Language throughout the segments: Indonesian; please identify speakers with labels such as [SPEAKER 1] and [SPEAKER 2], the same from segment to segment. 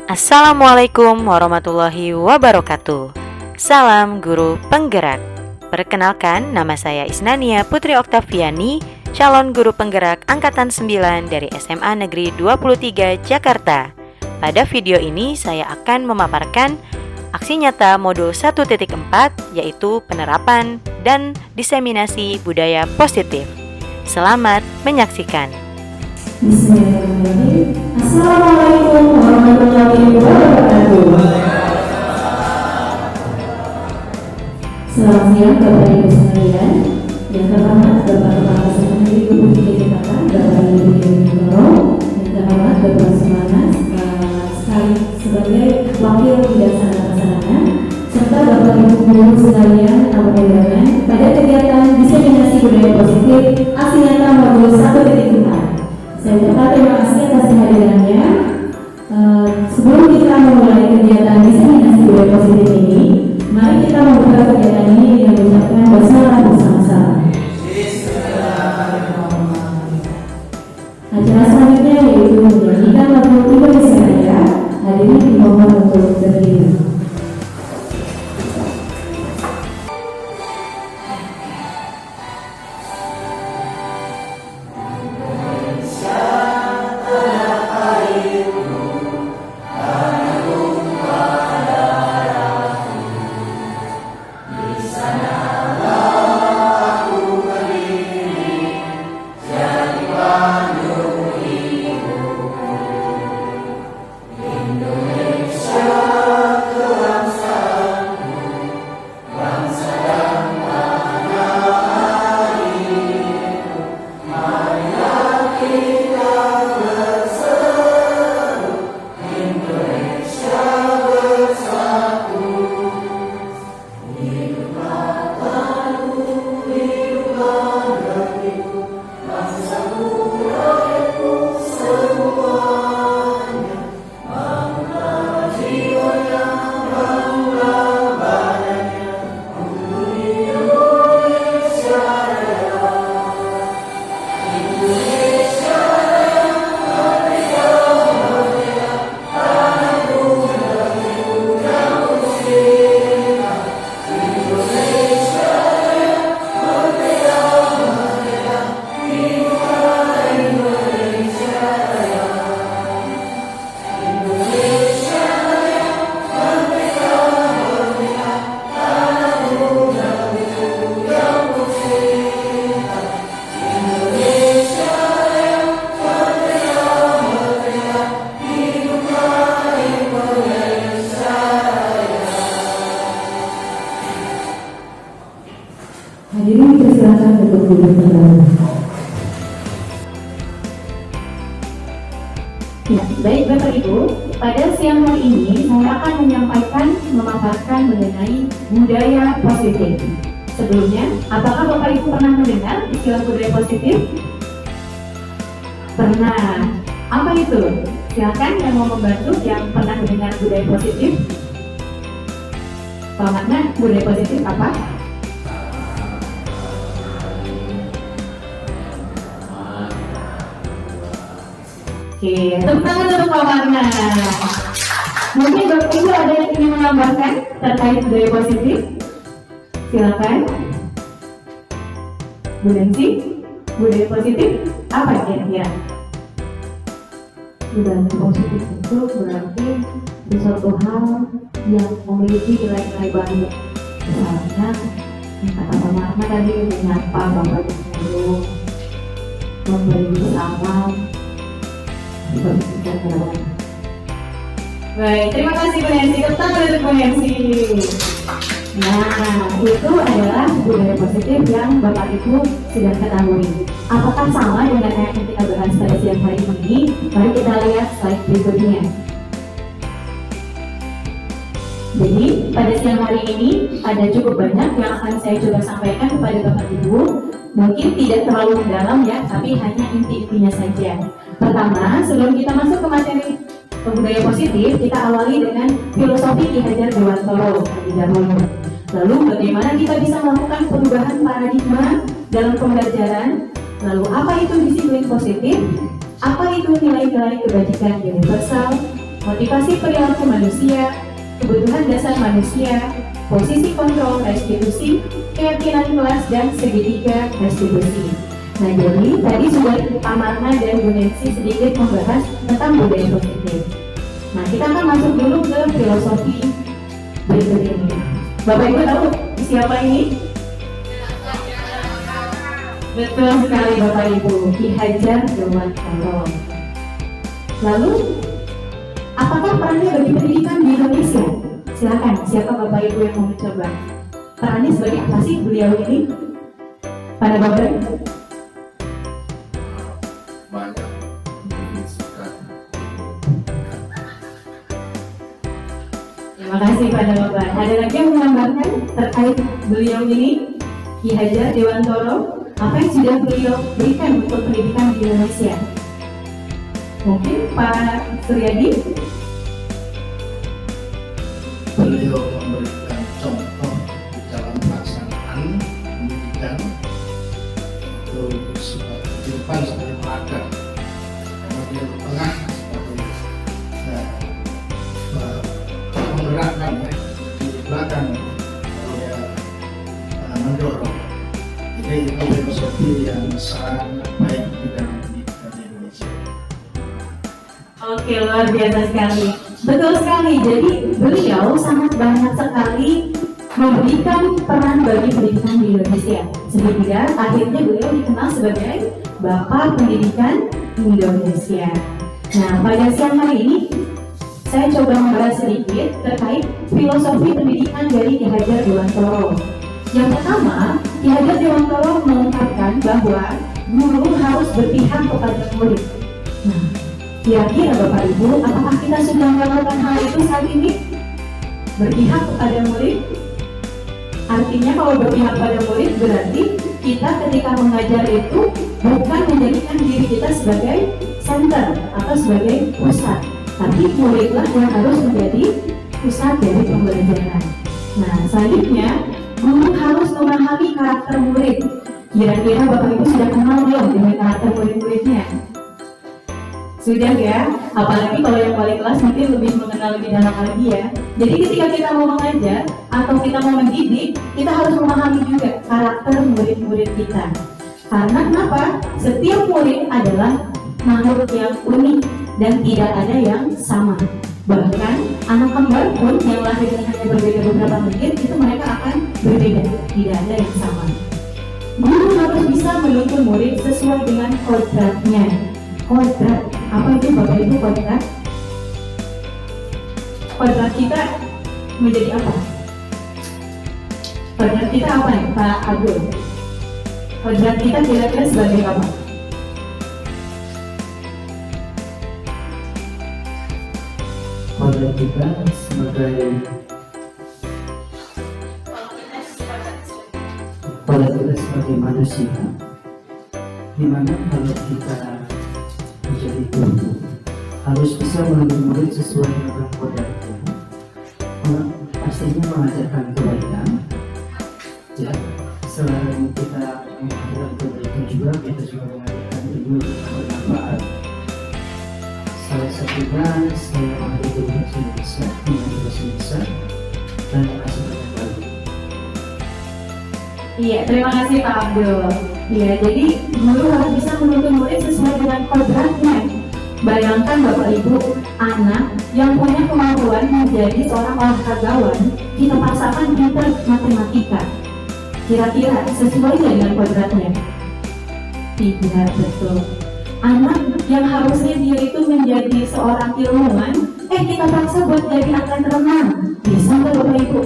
[SPEAKER 1] Assalamualaikum warahmatullahi wabarakatuh. Salam guru penggerak. Perkenalkan, nama saya Isnania Putri Oktaviani, calon guru penggerak angkatan 9 dari SMA Negeri 23 Jakarta. Pada video ini saya akan memaparkan aksi nyata modul 1.4, yaitu penerapan dan diseminasi budaya positif. Selamat menyaksikan.
[SPEAKER 2] Bismillahirrahmanirrahim. Assalamualaikum warahmatullahi wabarakatuh. Selamat siang Bapak Ibu sekalian. Yang terhormat Bapak Kepala Sekolah Negeri 23 Jakarta, Bapak Ibu Guru. Yang terhormat Bapak Sumanas sekali sebagai Wakil Pelaksana, serta Bapak Ibu Guru sekalian tamu undangan pada kegiatan diseminasi budaya positif aksi nyata modul 1.4. Saya ucapkan terima kasih atas kehadirannya. Sebelum kita memulai kegiatan diseminasi budaya positif ini, mari kita membuka kegiatan ini dengan mengucapkan basmalah bersama-sama. Acara selanjutnya yaitu menyanyikan lagu Indonesia Raya. Hadirin dimohon untuk berdiri. Hadirin persilakan untuk duduk kembali. Ya, baik Bapak Ibu, pada siang hari ini saya akan memaparkan mengenai budaya positif. Sebelumnya, apakah Bapak Ibu pernah mendengar istilah budaya positif? Pernah. Apa itu? Silakan yang mau membantu yang pernah mendengar budaya positif. Pak Makna, budaya positif apa? Oke, tepuk tangan untuk Pak Warna. Mungkin Bapak Ibu ada yang ingin menambahkan terkait budaya positif? Silakan. Bu Nancy, budaya positif apa kira-kira?
[SPEAKER 3] Budaya positif itu berarti sesuatu hal yang memiliki nilai-nilai baik. Misalnya, kata Pak Warna tadi menyapa Bapak Ibu, memberi salam.
[SPEAKER 2] Baik, terima kasih Bu Nancy. Tepuk tangan untuk Bu Nancy.
[SPEAKER 3] Nah, itu adalah budaya positif yang Bapak Ibu sudah ketahui. Apakah sama dengan yang kita bahas pada siang hari ini? Mari kita lihat slide berikutnya. Jadi, pada siang hari ini ada cukup banyak yang akan saya coba sampaikan kepada Bapak Ibu. Mungkin tidak terlalu mendalam ya, tapi hanya inti-intinya saja. Pertama, sebelum kita masuk ke materi budaya positif, kita awali dengan filosofi Ki Hajar Dewantoro terlebih dahulu. Lalu bagaimana kita bisa melakukan perubahan paradigma dalam pembelajaran? Lalu apa itu disiplin positif? Apa itu nilai-nilai kebajikan universal? motivasi perilaku manusia, kebutuhan dasar manusia, posisi kontrol restitusi, keyakinan kelas, dan segitiga restitusi. Nah, jadi tadi sudah Pak Marna dan Bu Nancy sedikit membahas tentang budaya positif. Nah, kita akan masuk dulu ke filosofi berikut ini. Bapak Ibu tahu siapa ini? Betul sekali Bapak Ibu, Ki Hajar Dewantara. Lalu, apakah perannya bagi pendidikan di Indonesia? Silakan, siapa Bapak Ibu yang mau mencoba? Perannya sebagai apa sih beliau ini? Pada Bapak Ibu?
[SPEAKER 4] Banyak
[SPEAKER 3] Terima kasih pada Bapak. Ada lagi yang menambahkan terkait beliau ini, Ki Hajar Dewantara, apa yang sudah beliau berikan untuk pendidikan di Indonesia? Mungkin Pak Suryadi?
[SPEAKER 4] beliau memberikan contoh di dalam pelaksanaan pendidikan untuk kehidupan sebagai pelajar, kemudian tengah sebagai menggerakkan di belakang dia mendorong. Jadi itu filosofi yang sangat baik di dalam pendidikan di Indonesia.
[SPEAKER 3] Oke, luar biasa sekali. Betul sekali, jadi beliau sangat banyak sekali memberikan peran bagi pendidikan di Indonesia. Sehingga akhirnya beliau dikenal sebagai Bapak Pendidikan Indonesia. Nah, pada siang hari ini, saya coba membahas sedikit terkait filosofi pendidikan dari Ki Hajar Dewantara. Yang pertama, Ki Hajar Dewantara mengungkapkan bahwa guru harus berpihak kepada murid. Nah, kira-kira Bapak Ibu, apakah kita sudah melakukan hal itu saat ini? Berpihak kepada murid? Artinya kalau berpihak pada murid berarti kita ketika mengajar itu bukan menjadikan diri kita sebagai center atau sebagai pusat, tapi muridlah yang harus menjadi pusat dari pembelajaran. Nah, selanjutnya guru harus memahami karakter murid. Kira-kira Bapak Ibu sudah kenal belum dengan karakter murid-muridnya? Sudah ya, apalagi kalau yang wali kelas mungkin lebih mengenal lebih dalam lagi ya. Jadi ketika kita mau mengajar atau kita mau mendidik, kita harus memahami juga karakter murid-murid kita. Karena kenapa? Setiap murid adalah makhluk yang unik dan tidak ada yang sama. Bahkan anak kembar pun yang lahirnya hanya berbeda beberapa menit, itu mereka akan berbeda, tidak ada yang sama. Guru harus bisa menuntun murid sesuai dengan kodratnya. Kodrat, apa itu Bapak Ibu kodrat? Kodrat kita menjadi apa? Kodrat kita apa nih Pak Abdul? Kodrat kita kira-kira sebagai apa?
[SPEAKER 5] Kodrat kita sebagai manusia, dimana kalau kita menjadi guru harus bisa menuntun murid sesuai dengan kodratnya. Pastinya mengajarkan kebaikan, ya. Selain kita mengajarkan kebaikan juga, kita juga mengajarkan ilmu yang bermanfaat. Salah satunya saya mengajar guru bahasa Indonesia, mengajar bahasa Indonesia, dan bahasa baru.
[SPEAKER 3] Iya, terima kasih Pak Abdul. Iya, jadi guru harus bisa menuntun murid sesuai dengan kodratnya. Bayangkan Bapak Ibu, anak yang punya kemampuan menjadi seorang olahragawan, kita paksakan pintar matematika. Kira-kira sesuai dengan kodratnya? Tidak, betul. Anak yang harusnya dia itu menjadi seorang ilmuwan, kita paksa buat jadi atlet renang. Bisa nggak Bapak Ibu?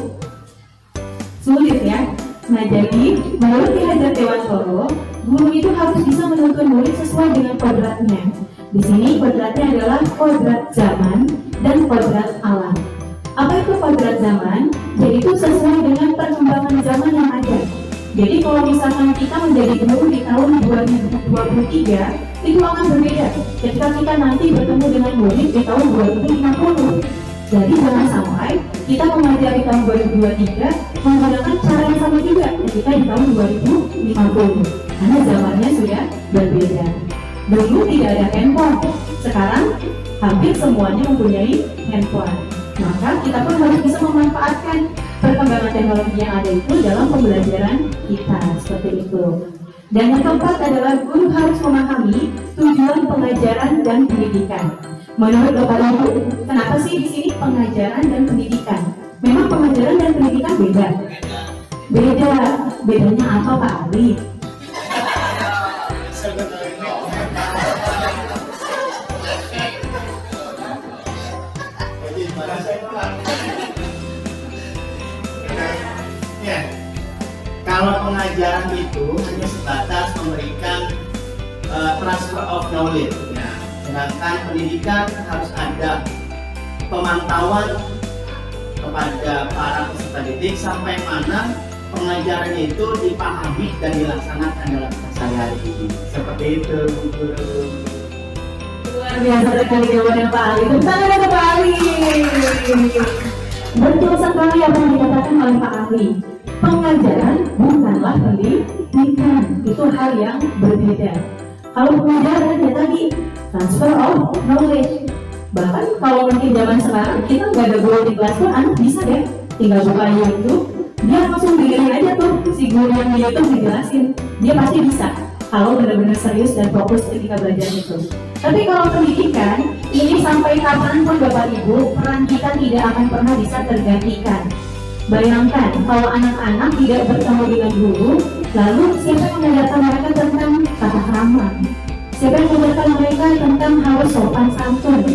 [SPEAKER 3] Sulit ya? Nah, jadi menurut Ki Hajar Dewantara, guru itu harus bisa menuntun murid sesuai dengan kodratnya. Di sini kodratnya adalah kodrat zaman dan kodrat alam. Apa itu kodrat zaman? Yaitu sesuai dengan perkembangan zaman yang ada. Jadi kalau misalkan kita menjadi guru di tahun 2023, itu akan berbeda ketika kita nanti bertemu dengan murid di tahun 2050. Jadi jangan sampai kita mengajar di tahun 2023 menggunakan cara yang sama juga ketika di tahun 2050, karena zamannya sudah berbeda. Dulu tidak ada handphone, sekarang hampir semuanya mempunyai handphone. Maka kita pun harus bisa memanfaatkan perkembangan teknologi yang ada itu dalam pembelajaran kita, seperti itu. Dan yang keempat adalah guru harus memahami tujuan pengajaran dan pendidikan. Menurut Bapak Ibu, kenapa sih di sini pengajaran dan pendidikan? Memang pengajaran dan pendidikan beda. Bedanya apa Pak Ali?
[SPEAKER 4] Ya, kalau pengajaran itu hanya sebatas memberikan transfer of knowledge, ya. Sedangkan pendidikan harus ada pemantauan kepada para peserta didik sampai mana pengajarannya itu dipahami dan dilaksanakan dalam keseharian. Seperti itu, Bu Guru.
[SPEAKER 3] Luar biasa sekali jawaban Pak Ali. Tepuk tangan untuk Pak Ali. Betul sekali apa yang dikatakan oleh Pak Ali. Pengajaran bukanlah pendidikan, itu hal yang berbeda. Kalau pengajaran ya tadi transfer of knowledge. Bahkan kalau mungkin zaman sekarang kita nggak ada guru di kelas tuh, anak bisa deh tinggal buka YouTube, dia langsung dengerin aja tuh si guru yang di YouTube dijelasin, dia pasti bisa. Kalau benar-benar serius dan fokus ketika belajar itu. Tapi kalau pendidikan, ini sampai kapanpun Bapak Ibu, peran kita tidak akan pernah bisa tergantikan. Bayangkan kalau anak-anak tidak bertemu dengan guru, lalu siapa yang mengajarkan mereka tentang tata krama? Siapa yang mengajarkan mereka tentang harus sopan santun?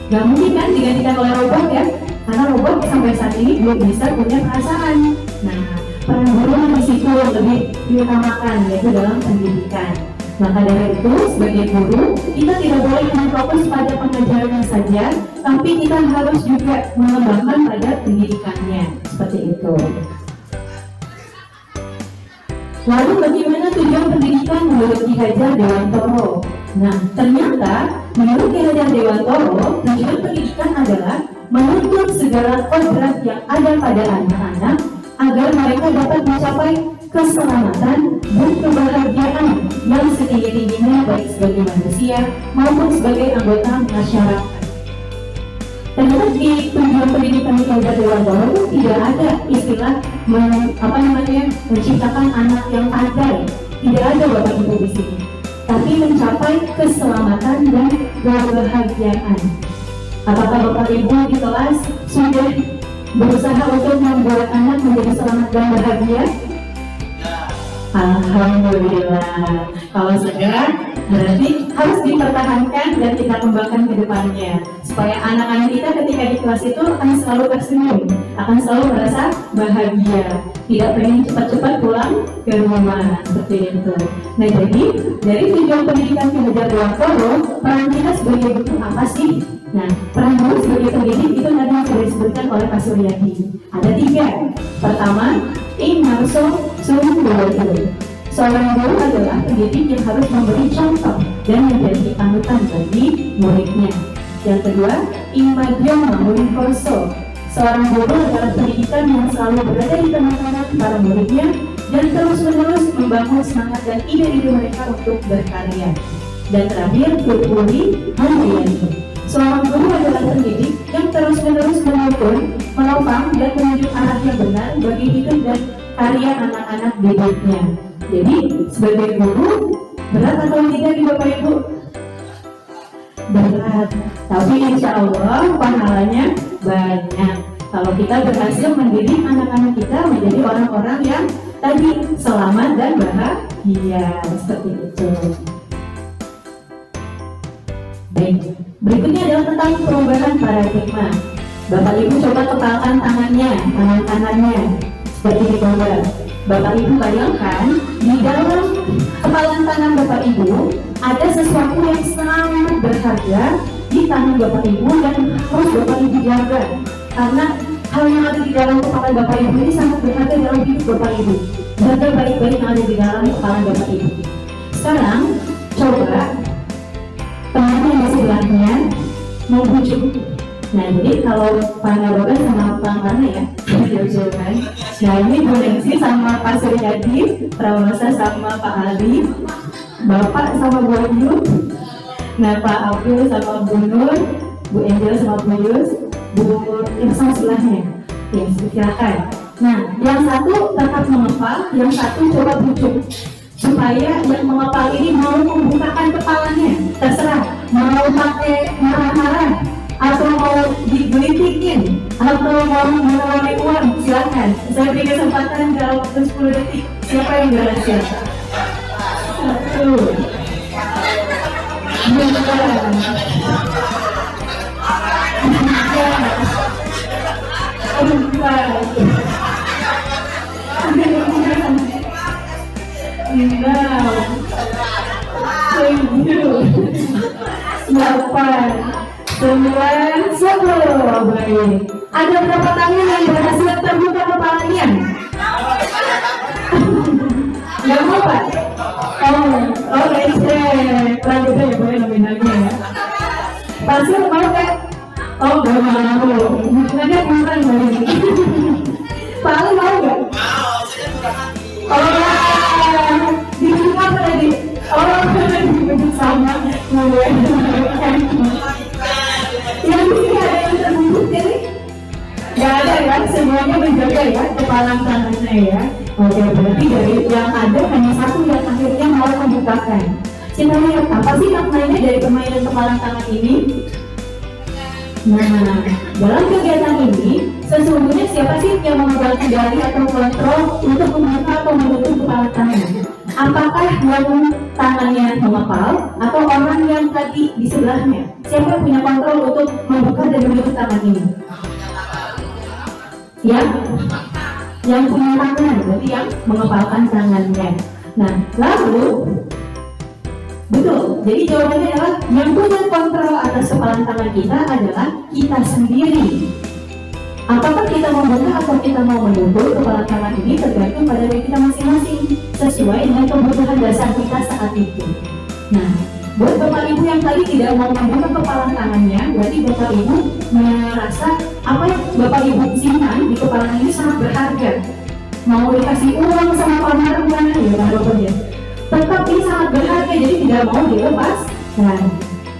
[SPEAKER 3] Gak mungkin kan digantikan oleh robot ya? Karena robot sampai saat ini belum bisa punya perasaan. Nah, peran guru di situ yang lebih diutamakan, yaitu dalam pendidikan. Maka dari itu, sebagai guru, kita tidak boleh hanya fokus pada pengajarannya saja, tapi kita harus juga mengembangkan pada pendidikannya. Seperti itu. Lalu bagaimana tujuan pendidikan menurut Ki Hajar Dewantoro? Nah, ternyata menurut Ki Hajar Dewantoro, tujuan pendidikan adalah menuntut segala kodrat yang ada pada anak-anak agar mereka dapat mencapai keselamatan dan kebahagiaan yang setinggi-tingginya baik sebagai manusia maupun sebagai anggota masyarakat. Ternyata di tujuan pendidikan Ki Hajar Dewantoro tidak ada istilah menciptakan anak yang pandai. Tidak ada Bapak Ibu di sini. Tapi mencapai keselamatan dan kebahagiaan. Apakah Bapak Ibu di kelas sudah berusaha untuk membuat anak menjadi selamat dan bahagia? Alhamdulillah. Kalau sudah, berarti harus dipertahankan dan kita kembangkan ke depannya supaya anak-anak kita ketika di kelas itu akan selalu tersenyum, akan selalu merasa bahagia, tidak pengen cepat-cepat pulang ke rumah, seperti itu. Nah, jadi dari tujuan pendidikan Ki Hajar Dewantoro, peran kita sebagai guru apa sih? Nah, peran guru sebagai pendidik itu tadi yang sudah disebutkan oleh Pak Suryadi. Ada 3. Pertama, Inarso Sumberwati. Seorang guru adalah pendidik yang harus memberi contoh dan menjadi panutan bagi muridnya. Yang kedua, Imagio Mamulinkorso. Seorang guru adalah pendidikan yang selalu berada di tengah-tengah para muridnya dan terus-menerus membangun semangat dan ide-ide mereka untuk berkarya. Dan terakhir, Putri Handayani. Seorang guru adalah pendidik yang terus-menerus mengukur, menopang, dan menunjuk arah yang benar bagi hidup dan karya anak-anak didiknya. Jadi, sebagai guru, berat atau tidak di Bapak Ibu? Berat, tapi insya Allah pahalanya banyak. Kalau kita berhasil mendidik anak-anak kita menjadi orang-orang yang tadi selamat dan bahagia, seperti itu. Baik, berikutnya adalah tentang perubahan paradigma. Bapak Ibu coba kepalkan tangan kanannya, seperti di gambar. Bapak Ibu bayangkan, di dalam kepalan tangan Bapak Ibu ada sesuatu yang sangat berharga di tangan Bapak Ibu dan harus Bapak Ibu jaga. Karena hal yang ada di dalam kepala Bapak Ibu ini sangat berharga dalam hidup Bapak Ibu. Jaga baik-baik yang ada di dalam kepala Bapak Ibu. Sekarang, coba teman yang di sebelahnya membujuk. Nah, jadi kalau Pak Naroga sama Bang Karna ya, jauh-jauhan. Nah, ini Bu Nengsi sama Pak Suryadi, Pramosa sama Pak Ali, Bapak sama Bu Ayu. Nah, Pak Abdul sama Bu Nur, Bu Angel sama Bu Yus, Bu Irsa sebelahnya. Ya, silakan. Nah, yang satu tetap mengepal, yang satu coba bujuk supaya yang mengepal ini mau membukakan kepalanya. Terserah, mau pakai marah-marah atau mau digelitikin atau mau menawari uang, silakan. Saya beri kesempatan dalam waktu 10 detik. Siapa yang berhasil? 1, 2, 9, 10. Baik. Ada berapa tangan yang berhasil terbuka kepalanya? Yang mau Pak? Oh, receh. Lanjut aja boleh nominalnya ya. Pasir mau kan? Oh, gak mau. Nanti kurang lagi. Pak Ali mau gak? Oh, diberi apa tadi? Oh, diberi sama. Yang di sini ada yang terbungkus jadi? Gak ada ya, semuanya menjaga ya kepala tangannya ya. Oke, berarti dari yang ada hanya satu yang akhirnya mau membukakan. Kita lihat apa sih maknanya dari permainan kepala tangan ini? Nah, dalam kegiatan ini sesungguhnya siapa sih yang memegang kendali atau kontrol untuk membuka atau menutup kepala tangan? Apakah yang tangannya mengepal atau orang yang tadi di sebelahnya? Siapa yang punya kontrol untuk membuka dan menutup tangan ini? Ya, yang punya tangan, berarti yang mengepalkan tangannya. Nah, lalu betul, jadi jawabannya adalah yang punya kontrol atas kepalan tangan kita adalah kita sendiri. Apakah kita mau membuka atau kita mau menutup kepala tangan ini tergantung pada diri kita masing-masing sesuai dengan kebutuhan dasar kita saat itu. Nah, buat Bapak Ibu yang tadi tidak mau membuka kepala tangannya, berarti Bapak Ibu merasa apa yang Bapak Ibu simpan di kepala ini sangat berharga. Mau dikasih uang sama pamarnya, ya Bapak ya. Tetap ini sangat berharga, jadi tidak mau dilepas. Nah,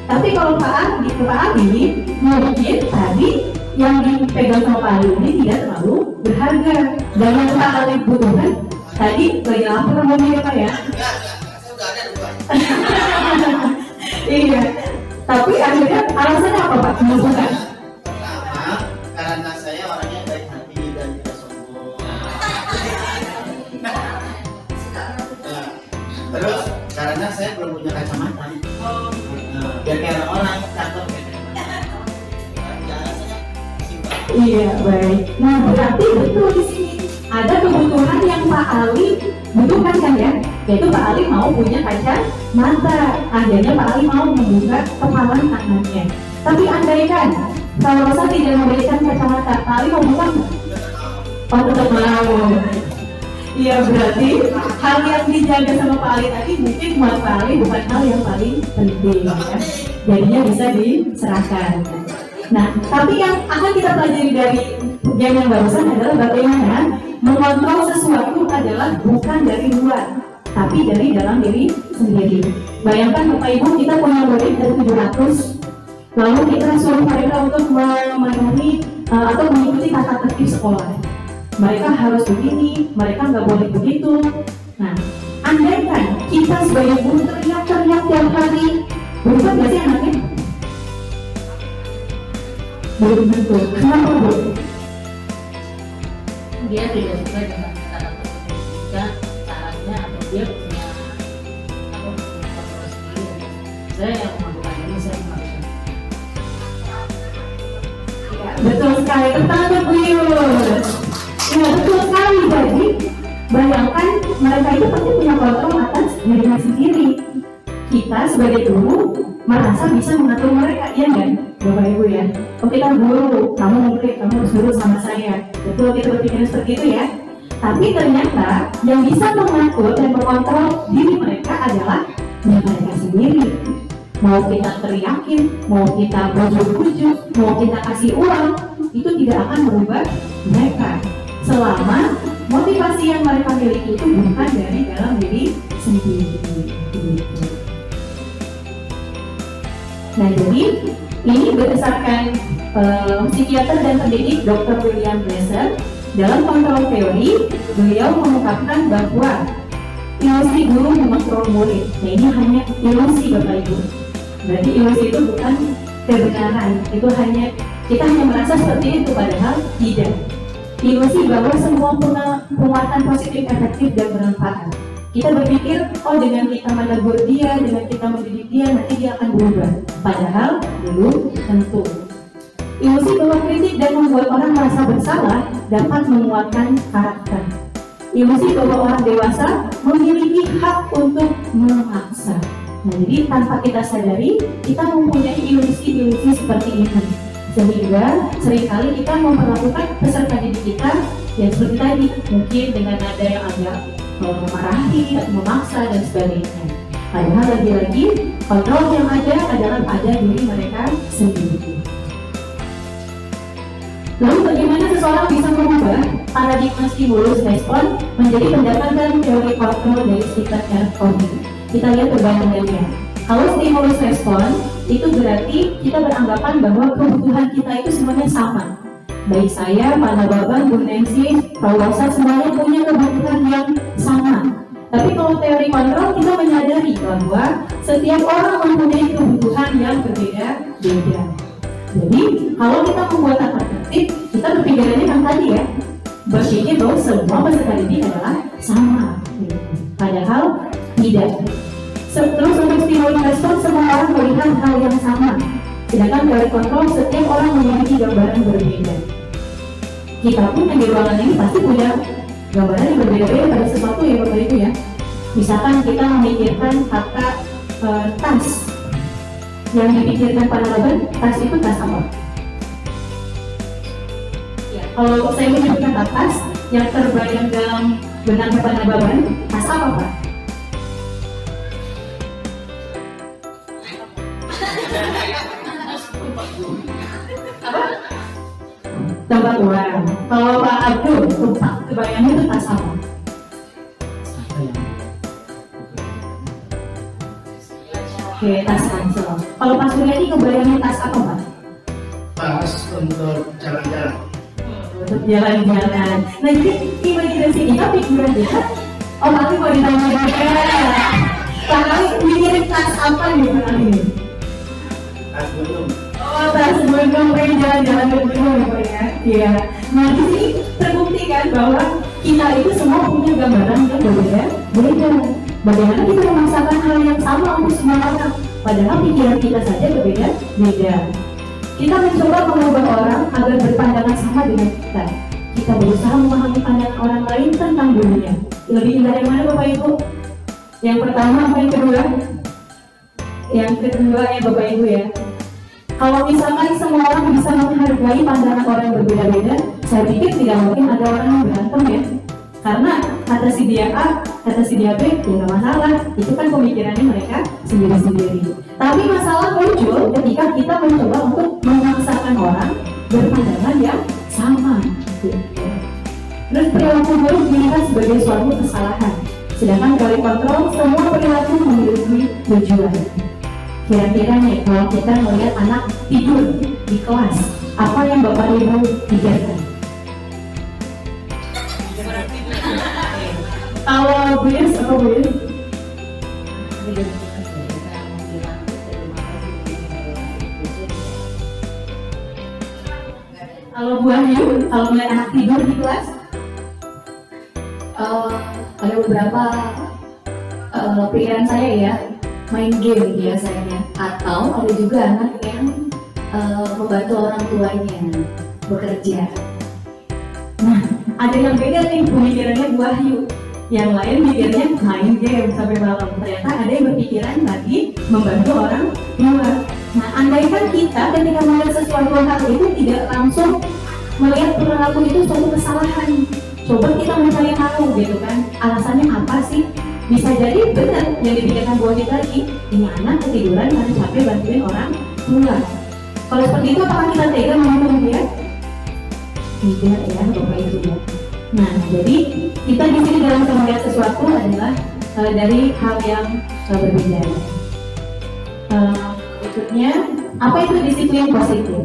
[SPEAKER 3] tapi kalau Pak Ali mungkin tadi yang dipegang sama Pak Ali ini tidak terlalu berharga. Dan yang Pak Ali butuhkan tadi lagi lapar ngomongnya ya Pak ya. Iya. Tapi akhirnya alasannya apa Pak? Membutuhkan?
[SPEAKER 4] Pertama, karena saya orangnya baik hati dan tidak sombong. Terus karena saya belum punya kacamata. Biar kayak orang cakep gitu.
[SPEAKER 3] Iya, baik. Nah, berarti betul di sini ada kebutuhan yang Pak Ali butuhkan kan ya? Yaitu Pak Ali mau punya kacamata. Akhirnya Pak Ali mau membuka kepala tangannya. Tapi andaikan kalau saya tidak memberikan kacamata, Pak Ali mau buka nggak? Oh, tetap mau. Iya, berarti hal yang dijaga sama Pak Ali tadi mungkin buat Pak Ali bukan hal yang paling penting ya. Jadinya bisa diserahkan. Nah, tapi yang akan kita pelajari dari game yang barusan adalah bagaimana mengontrol sesuatu adalah bukan dari luar, tapi dari dalam diri sendiri. Bayangkan Bapak Ibu, kita punya murid dari 700, lalu kita suruh mereka untuk memenuhi atau mengikuti tata tertib sekolah. Mereka harus begini, mereka nggak boleh begitu. Nah, andaikan kita sebagai guru teriak-teriak tiap hari, berubah nggak sih anaknya? Belum tentu. Kenapa Bu?
[SPEAKER 6] Dia tidak suka dengan cara berpikir caranya atau dia punya apa kontrol sendiri. Saya yang melakukan ini, saya melakukan.
[SPEAKER 3] Ya, betul sekali. Pertama Bu Yus. Ya, betul sekali. Jadi bayangkan mereka itu pasti punya kontrol atas dirinya sendiri. Kita sebagai guru merasa bisa mengatur mereka, iya kan? Bapak Ibu ya. Oh, kita guru, kamu murid, kamu harus nurut sama saya. Betul, kita berpikir seperti itu ya. Tapi ternyata yang bisa mengatur dan mengontrol diri mereka adalah mereka sendiri. Mau kita teriakin, mau kita bujuk-bujuk, mau kita kasih uang, itu tidak akan merubah mereka. Selama motivasi yang mereka miliki itu bukan dari dalam diri sendiri. Nah, jadi ini berdasarkan psikiater dan pendidik Dr. William Glasser dalam kontrol teori, beliau mengungkapkan bahwa ilusi guru mengontrol murid. Nah, ini hanya ilusi Bapak Ibu. Berarti ilusi itu bukan kebenaran, itu hanya kita hanya merasa seperti itu, padahal tidak. Ilusi bahwa semua penguatan positif, efektif, dan bermanfaat. Kita berpikir, oh dengan kita menegur dia, dengan kita mendidik dia, nanti dia akan berubah. Padahal belum tentu. Ilusi bahwa kritik dan membuat orang merasa bersalah dapat menguatkan karakter. Ilusi bahwa orang dewasa memiliki hak untuk memaksa. Nah, jadi tanpa kita sadari, kita mempunyai ilusi-ilusi seperti ini. Sehingga seringkali kita memperlakukan peserta didik kita yang seperti tadi, mungkin dengan nada yang agak memarahi, memaksa, dan sebagainya. Padahal lagi-lagi kontrol yang ada adalah pada diri mereka sendiri. Lalu bagaimana seseorang bisa mengubah paradigma stimulus respon menjadi pendekatan teori kontrol dari Stephen R. Covey? Kita lihat perbandingannya. Kalau stimulus respon itu berarti kita beranggapan bahwa kebutuhan kita itu semuanya sama. Baik saya, Pak Nababan, Bu Nancy, Pak Wasa, semuanya punya kebutuhan yang sama. Tapi kalau teori kontrol kita menyadari bahwa setiap orang mempunyai kebutuhan yang berbeda-beda. Jadi kalau kita membuat tata tertib, kita berpikirannya kan tadi ya, berpikir bahwa semua peserta didik adalah sama. Padahal tidak. Terus untuk stimulus respon semua orang melihat hal yang sama. Sedangkan teori kontrol setiap orang memiliki gambaran berbeda. Kita pun yang di ruangan ini pasti punya gambaran yang berbeda-beda pada sesuatu ya Bapak Ibu ya. Misalkan kita memikirkan kata tas. Yang dipikirkan Pak Nababan, tas itu tas apa? Ya, kalau saya menyebutkan tas, yang terbayang dalam benak Pak Nababan, tas apa Pak? Apa? Tempat uang. Kalau Pak Abdul, terbayangnya itu tas apa? Oke, tas ransel. Kalau Pak Suryadi kebayangnya tas apa Pak?
[SPEAKER 4] Tas untuk jalan-jalan.
[SPEAKER 3] Untuk jalan-jalan. Nah jadi imajinasi kita pikiran kita, oh nanti mau ditanya juga. Pak kali mikirin tas apa nih Pak ini?
[SPEAKER 4] Tas gunung.
[SPEAKER 3] Oh tas gunung, pengen jalan-jalan ke gunung ya Pak ya? Iya. Nah di sini terbukti kan bahwa kita itu semua punya gambaran yang berbeda-beda. Bagaimana kita memaksakan hal yang sama untuk semua orang, padahal pikiran kita saja berbeda-beda. Kita mencoba mengubah orang agar berpandangan sama dengan kita. Kita berusaha memahami pandangan orang lain tentang dunia. Lebih indah yang mana Bapak Ibu? Yang pertama apa yang kedua? Yang kedua ya Bapak Ibu ya. Kalau misalkan semua orang bisa menghargai pandangan orang yang berbeda-beda, saya pikir tidak mungkin ada orang yang berantem ya. Karena kata si dia A, kata si dia B, ya nggak masalah. Itu kan pemikirannya mereka sendiri-sendiri. Tapi masalah muncul ketika kita mencoba untuk memaksakan orang berpandangan yang sama. Terus perilaku buruk dilihat sebagai suatu kesalahan. Sedangkan teori kontrol, semua perilaku memiliki tujuan. Kira-kira nih, kalau kita melihat anak tidur di kelas, apa yang Bapak Ibu pikirkan? Kalau Buis, apa Buis? Kalau Bu Ayu, kalau melihat anak tidur di kelas?
[SPEAKER 2] Ada beberapa pikiran saya ya, main game biasanya, atau ada juga anak yang membantu orang tuanya bekerja.
[SPEAKER 3] Nah, ada yang beda nih pemikirannya Bu Ayu. Yang lain mikirnya main game sampai malam. Ternyata ada yang berpikiran lagi membantu orang tua. Nah, andaikan kita ketika melihat sesuatu hal itu tidak langsung melihat perilaku itu suatu kesalahan. Coba kita mencari tahu gitu kan, alasannya apa sih? Bisa jadi benar yang dipikirkan Bu Ayu tadi, ini anak ketiduran karena capek bantuin orang tua. Kalau seperti itu apakah kita tega menghukum dia? Tidak ya, Bapak Ibu ya. Nah, jadi kita di sini dalam melihat sesuatu adalah dari hal yang berbeda. Berikutnya selanjutnya, apa itu disiplin positif?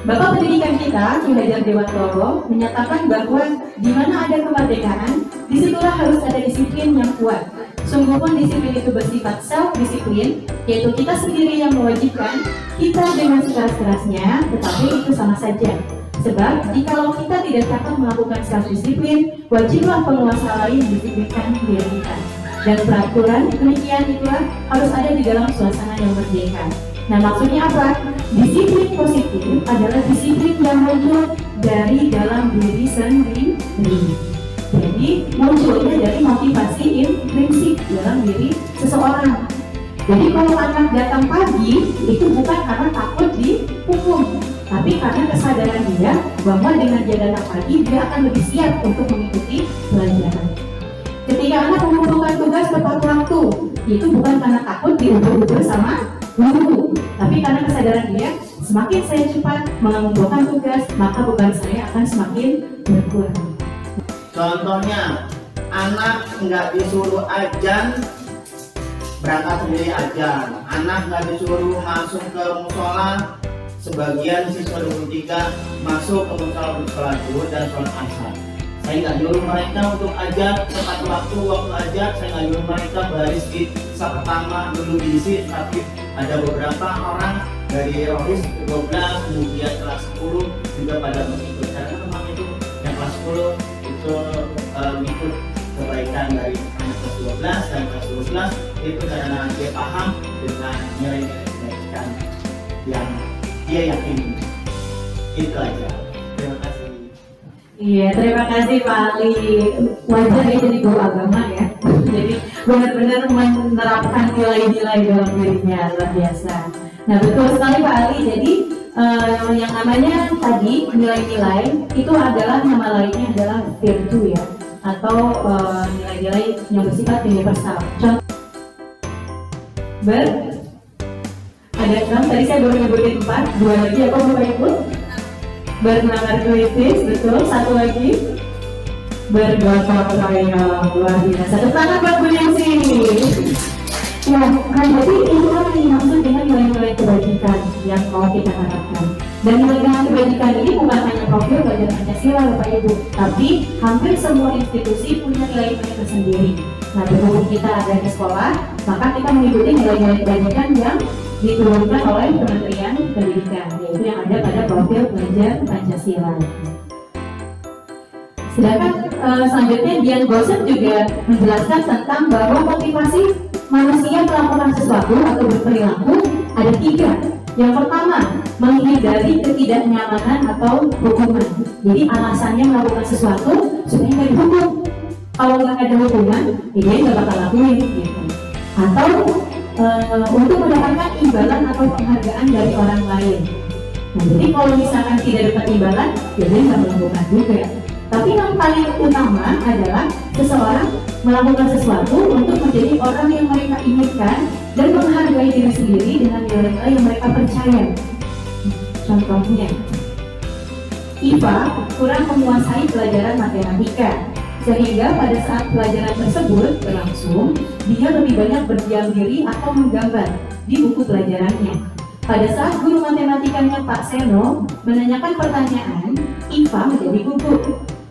[SPEAKER 3] Bapak Pendidikan kita, Ki Hajar Dewantoro, menyatakan bahwa di mana ada kemerdekaan, disitulah harus ada disiplin yang kuat. Sungguh pun disiplin itu bersifat self-disiplin, yaitu kita sendiri yang mewajibkan kita dengan sekeras-kerasnya, tetapi itu sama saja. Sebab, jikalau kita tidak dapat melakukan self-disiplin, wajiblah penguasa lain mendisiplinkan diri kita. Dan peraturan demikian itulah harus ada di dalam suasana yang merdeka. Nah, maksudnya apa? Disiplin positif adalah disiplin yang muncul dari dalam diri sendiri. Jadi, munculnya dari motivasi intrinsik dalam diri seseorang. Jadi, kalau anak datang pagi, itu bukan karena takut dihukum, tapi karena kesadaran dia bahwa dengan dia datang pagi, dia akan lebih siap untuk mengikuti pelajaran. Ketika anak mengumpulkan tugas tepat waktu, itu bukan karena takut diukur-ukur sama guru, tapi karena kesadaran dia, semakin saya cepat mengumpulkan tugas, maka beban saya akan semakin berkurang.
[SPEAKER 4] Contohnya, anak nggak disuruh ajan, berangkat sendiri ajan. Anak nggak disuruh masuk ke musola, sebagian siswa 23 masuk ke musola untuk sholat zuhur dan sholat asar. Saya nggak nyuruh mereka untuk ajar tepat waktu ajar. Saya nggak nyuruh mereka baris di saf pertama dulu diisi, tapi ada beberapa orang dari rohis 12 kemudian kelas 10 juga pada mengikut. Karena memang itu yang kelas 10 itu mengikut kebaikan dari anak kelas 12 dan kelas 12 itu karena dia paham dengan nilai-nilai kebaikan yang dia yakini. Itu aja. Terima kasih.
[SPEAKER 3] Iya, terima kasih Pak Ali. Wajar ya jadi guru agama ya. Jadi benar-benar menerapkan nilai-nilai dalam dirinya, luar biasa. Nah, betul sekali Pak Ali. Jadi yang namanya tadi nilai-nilai itu adalah nama lainnya adalah virtu ya, atau nilai-nilai yang bersifat universal. Contoh ada 6, tadi saya baru nyebutin 4, 2 lagi apa Bapak Ibu? Bernalar kritis, betul. Satu lagi bergotong royong, luar biasa. Tepuk tangan buat Bu Nancy. Ya, kan jadi itu kan yang dimaksud dengan nilai-nilai kebajikan yang mau kita harapkan. Dan nilai-nilai kebajikan ini bukan hanya profil belajar Pancasila Bapak Ibu, tapi hampir semua institusi punya nilai-nilai tersendiri. Nah, berhubung kita ada di sekolah, maka kita mengikuti nilai-nilai kebajikan yang diturunkan oleh Kementerian Pendidikan, yaitu yang ada pada profil belajar Pancasila. Sedangkan selanjutnya Dian Gosset juga menjelaskan tentang bahwa motivasi manusia melakukan sesuatu atau berperilaku ada 3. Yang pertama, menghindari ketidaknyamanan atau hukuman. Jadi alasannya melakukan sesuatu supaya nggak dihukum. Kalau nggak ada hukuman, dia nggak bakal lakuin. Gitu. Atau untuk mendapatkan imbalan atau penghargaan dari orang lain. Nah, jadi kalau misalkan tidak dapat imbalan, ya dia nggak melakukan juga. Tapi yang paling utama adalah seseorang melakukan sesuatu untuk menjadi orang yang mereka inginkan dan menghargai diri sendiri dengan nilai-nilai yang mereka percaya. Contohnya, Iva kurang menguasai pelajaran matematika, sehingga pada saat pelajaran tersebut berlangsung, dia lebih banyak berdiam diri atau menggambar di buku pelajarannya. Pada saat guru matematikanya Pak Seno menanyakan pertanyaan, Iva menjadi gugup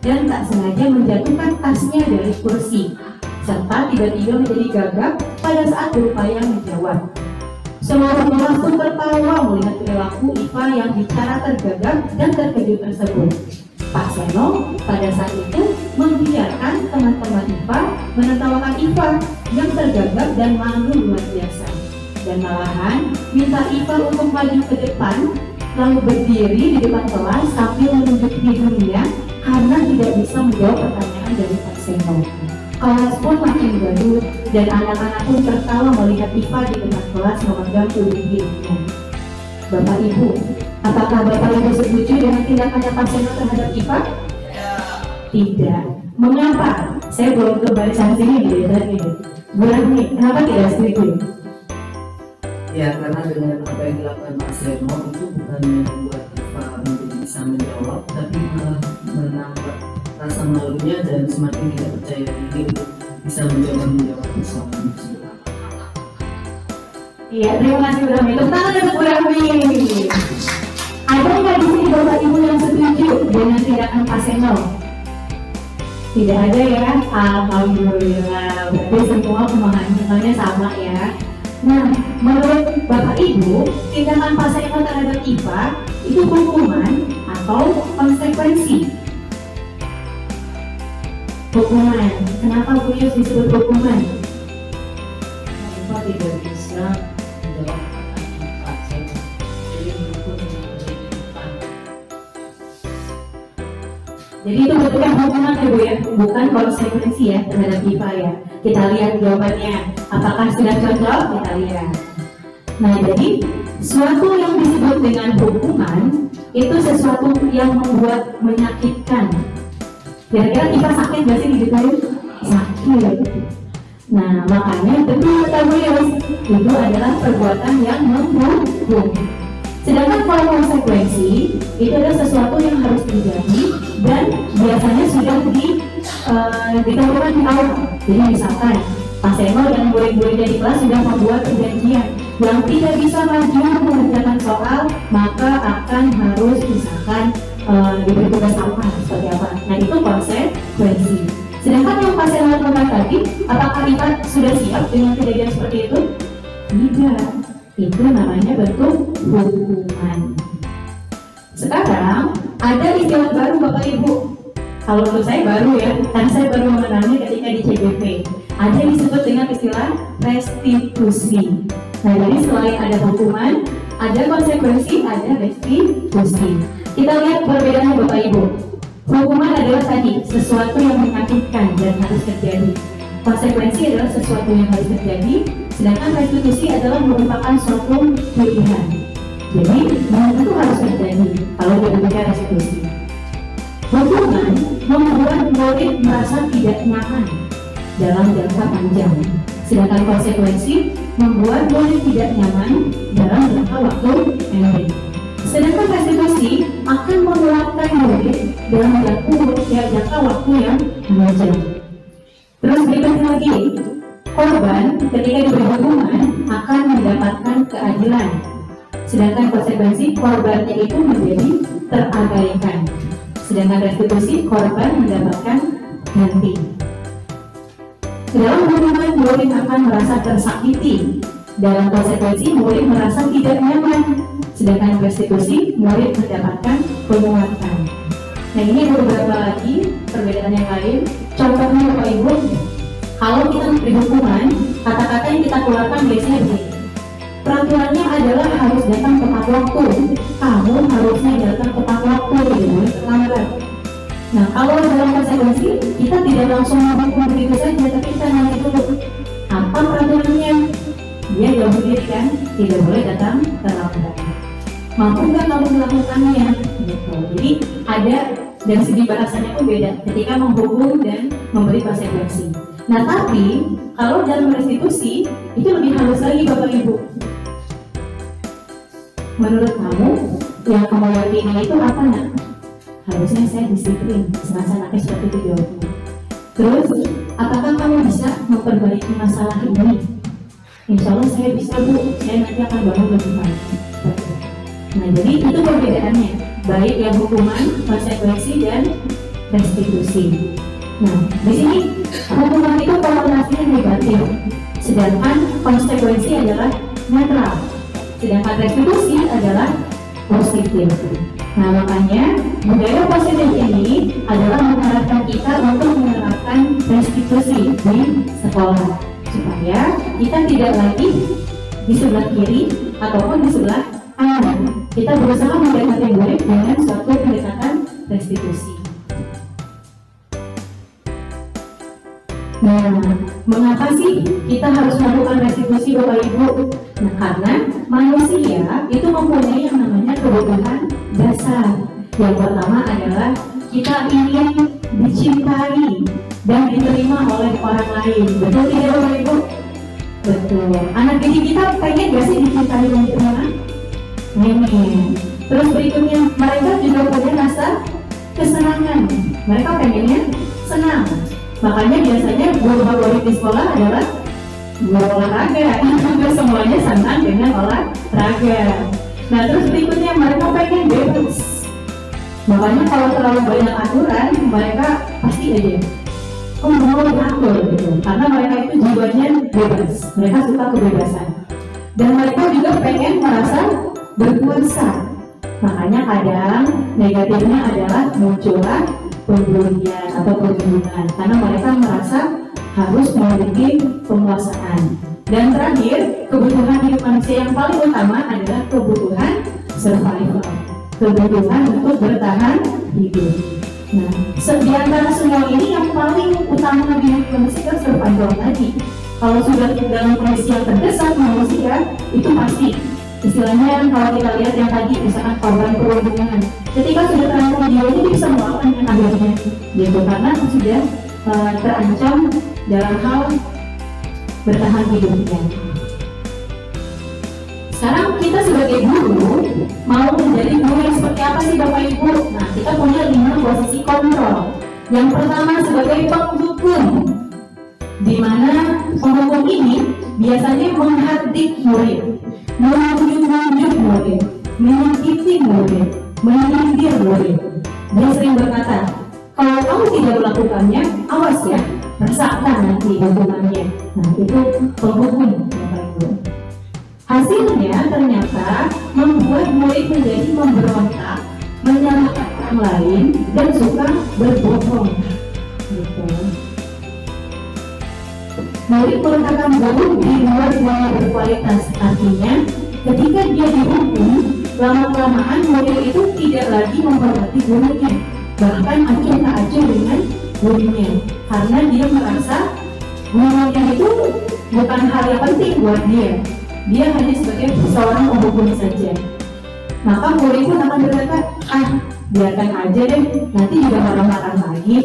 [SPEAKER 3] dan tak sengaja menjatuhkan tasnya dari kursi, serta tiba-tiba menjadi gagap pada saat berupaya menjawab. Semua penonton pun tertawa melihat perilaku Iva yang bicara tergagap dan terkejut tersebut. Pak Seno pada saat itu membiarkan teman-teman Iva menertawakan Iva yang tergagap dan malu luar biasa, dan malahan minta Iva untuk maju ke depan lalu berdiri di depan kelas sambil menunjuk hidungnya karena tidak bisa menjawab pertanyaan dari Pak Seno. Kelas pun makin gaduh dan anak-anak pun tertawa melihat Iva di depan kelas memegang tubuh hidungnya. Bapak Ibu, apakah Bapak Ibu setuju dengan tindakannya Pak Seno terhadap Iva? Tidak. Mengapa? Saya belum ke barisan sini di tadi. Berani, kenapa tidak setuju?
[SPEAKER 5] Ya, karena dengan apa yang dilakukan Pak Seno itu bukan membuat Iva menjadi bisa menjawab, tapi malah menambah rasa malunya dan semakin tidak percaya diri untuk bisa menjawab persoalan tersebut.
[SPEAKER 3] Iya, terima kasih Bu Rami. Tepuk tangan untuk Bu Rami. Ada nggak di sini Bapak Ibu yang setuju dengan tindakan Paseno? Tidak ada ya? Alhamdulillah. Berarti semua pemahamannya sama ya. Nah, menurut Bapak Ibu, tindakan Paseno terhadap IPA itu hukuman atau konsekuensi? Hukuman. Kenapa Bu Yus disebut hukuman?
[SPEAKER 6] Kenapa tidak bisa menjawab pertanyaan saya? Jadi mendukung dengan kehidupan.
[SPEAKER 3] Jadi itu bentuknya hukuman ya Bu ya, bukan konsekuensi ya terhadap IPA ya. Kita lihat jawabannya, apakah sudah cocok? Kita lihat. Nah jadi, suatu yang disebut dengan hukuman itu sesuatu yang membuat menyakitkan. Kira-kira IPA sakit gak sih digituin? Sakit. Nah makanya betul kata Bu Yus, itu adalah perbuatan yang menghukum. Sedangkan kalau konsekuensi itu adalah sesuatu yang harus terjadi dan biasanya sudah ditentukan di awal. Jadi misalkan Paseno dan murid-muridnya di kelas sudah membuat perjanjian yang tidak bisa maju mengerjakan soal, maka akan harus misalkan diberi tugas apa seperti apa. Nah itu konsekuensi. Sedangkan yang Paseno lakukan tadi, apakah kita sudah siap dengan kejadian seperti itu? Tidak. Itu namanya bentuk hukuman. Sekarang ada istilah baru Bapak Ibu. Kalau menurut saya baru ya, karena saya baru mengenalnya ketika di CBP. Ada yang disebut dengan istilah restitusi. Nah jadi selain ada hukuman, ada konsekuensi, ada restitusi. Kita lihat perbedaannya Bapak Ibu. Hukuman adalah tadi sesuatu yang menyakitkan dan harus terjadi. Konsekuensi adalah sesuatu yang harus terjadi, sedangkan restitusi adalah merupakan suatu pilihan. Jadi, itu harus terjadi kalau berbicara restitusi. Hukuman membuat murid merasa tidak nyaman dalam jangka panjang, sedangkan konsekuensi membuat murid tidak nyaman dalam jangka waktu pendek. Sedangkan restitusi akan menguatkan murid dalam jangka waktu yang panjang. Terus berikutnya lagi, korban ketika diberi hukuman akan mendapatkan keadilan, sedangkan konsekuensi korbannya itu menjadi terabaikan. Sedangkan restitusi korban mendapatkan ganti. Dalam hukuman murid akan merasa tersakiti, dalam konsekuensi murid merasa tidak nyaman, sedangkan restitusi murid mendapatkan penguatan. Nah ini beberapa lagi perbedaan yang lain. Contohnya Bapak Ibu, kalau kita memberi hukuman, kata-kata yang kita keluarkan biasanya begini. Peraturannya adalah harus datang tepat waktu. Kamu harusnya datang tepat waktu, gitu, terlambat. Nah kalau dalam konsekuensi, kita tidak langsung menghukum begitu saja, tapi kita nanti dulu apa peraturannya. Dia jawab sendiri kan, tidak boleh datang terlambat. Mampu nggak kamu melakukannya? Gitu. Jadi ada dari segi bahasanya pun beda ketika menghukum dan memberi konsekuensi. Nah tapi kalau dalam restitusi itu lebih halus lagi Bapak Ibu. Menurut kamu yang kamu yakini itu apa nak? Harusnya saya disiplin, serasa anaknya seperti itu jawabnya. Terus apakah kamu bisa memperbaiki masalah ini? Insya Allah saya bisa Bu, saya nanti akan bangun lebih baik. Nah jadi itu perbedaannya, baik yang hukuman, konsekuensi dan restitusi. Nah di sini hukuman itu konotasinya negatif, sedangkan konsekuensi adalah netral, sedangkan restitusi adalah positif. Nah makanya budaya positif ini adalah mengharapkan kita untuk menerapkan restitusi di sekolah supaya kita tidak lagi di sebelah kiri ataupun di sebelah kanan. Kita berusaha mendekati murid dengan suatu pendekatan restitusi. Nah, mengapa sih kita harus melakukan restitusi Bapak Ibu? Nah, karena manusia itu mempunyai yang namanya kebutuhan dasar. Yang pertama adalah kita ingin dicintai dan diterima oleh orang lain. Betul tidak Bapak Ibu? Betul. Anak didik kita pengen gak sih dicintai dan diterima? Pengen. Terus berikutnya, mereka juga punya rasa kesenangan. Mereka pengennya senang. Makanya biasanya guru favorit di sekolah adalah guru olahraga, hampir semuanya senang dengan olahraga. Nah terus berikutnya mereka pengen bebas. Makanya kalau terlalu banyak aturan, mereka pasti aja mau diatur gitu. Karena mereka itu jiwanya bebas, mereka suka kebebasan. Dan mereka juga pengen merasa berkuasa. Makanya kadang negatifnya adalah muncullah pembulian atau perundungan karena mereka merasa harus memiliki penguasaan. Dan terakhir, kebutuhan hidup manusia yang paling utama adalah kebutuhan survival, kebutuhan untuk bertahan hidup. Nah, di antara semua ini yang paling utama di hidup manusia adalah survival tadi. Kalau sudah dalam kondisi yang terdesak manusia, itu pasti. Istilahnya kalau kita lihat yang tadi, misalkan korban perundungan, ketika sudah terancam jiwa ini bisa melakukan yang akhirnya, gitu, karena sudah terancam dalam hal bertahan hidupnya. Sekarang kita sebagai guru mau menjadi guru yang seperti apa sih Bapak Ibu? Nah, kita punya 5 posisi kontrol. Yang pertama sebagai penghukum, di mana penghukum ini biasanya menghardik murid, menunjuk murid, menyakiti murid, menyindir murid. Dia sering berkata, kalau kamu tidak melakukannya, awas ya, rasakan nanti hukumannya. Nah, itu penghukum Bapak Ibu. Hasilnya ternyata membuat murid menjadi memberontak, menyalahkan orang lain, dan suka berbohong. Gitu. Murid merupakan guru di luar ruang berkualitas. Artinya, ketika dia dihukum, lama-kelamaan murid itu tidak lagi menghormati gurunya, bahkan acuh tak acuh dengan gurunya, karena dia merasa gurunya itu bukan hal yang penting buat dia. Dia hanya sebagai seorang penghukum saja. Maka murid pun akan berkata, biarkan aja deh, nanti juga marah-marah lagi.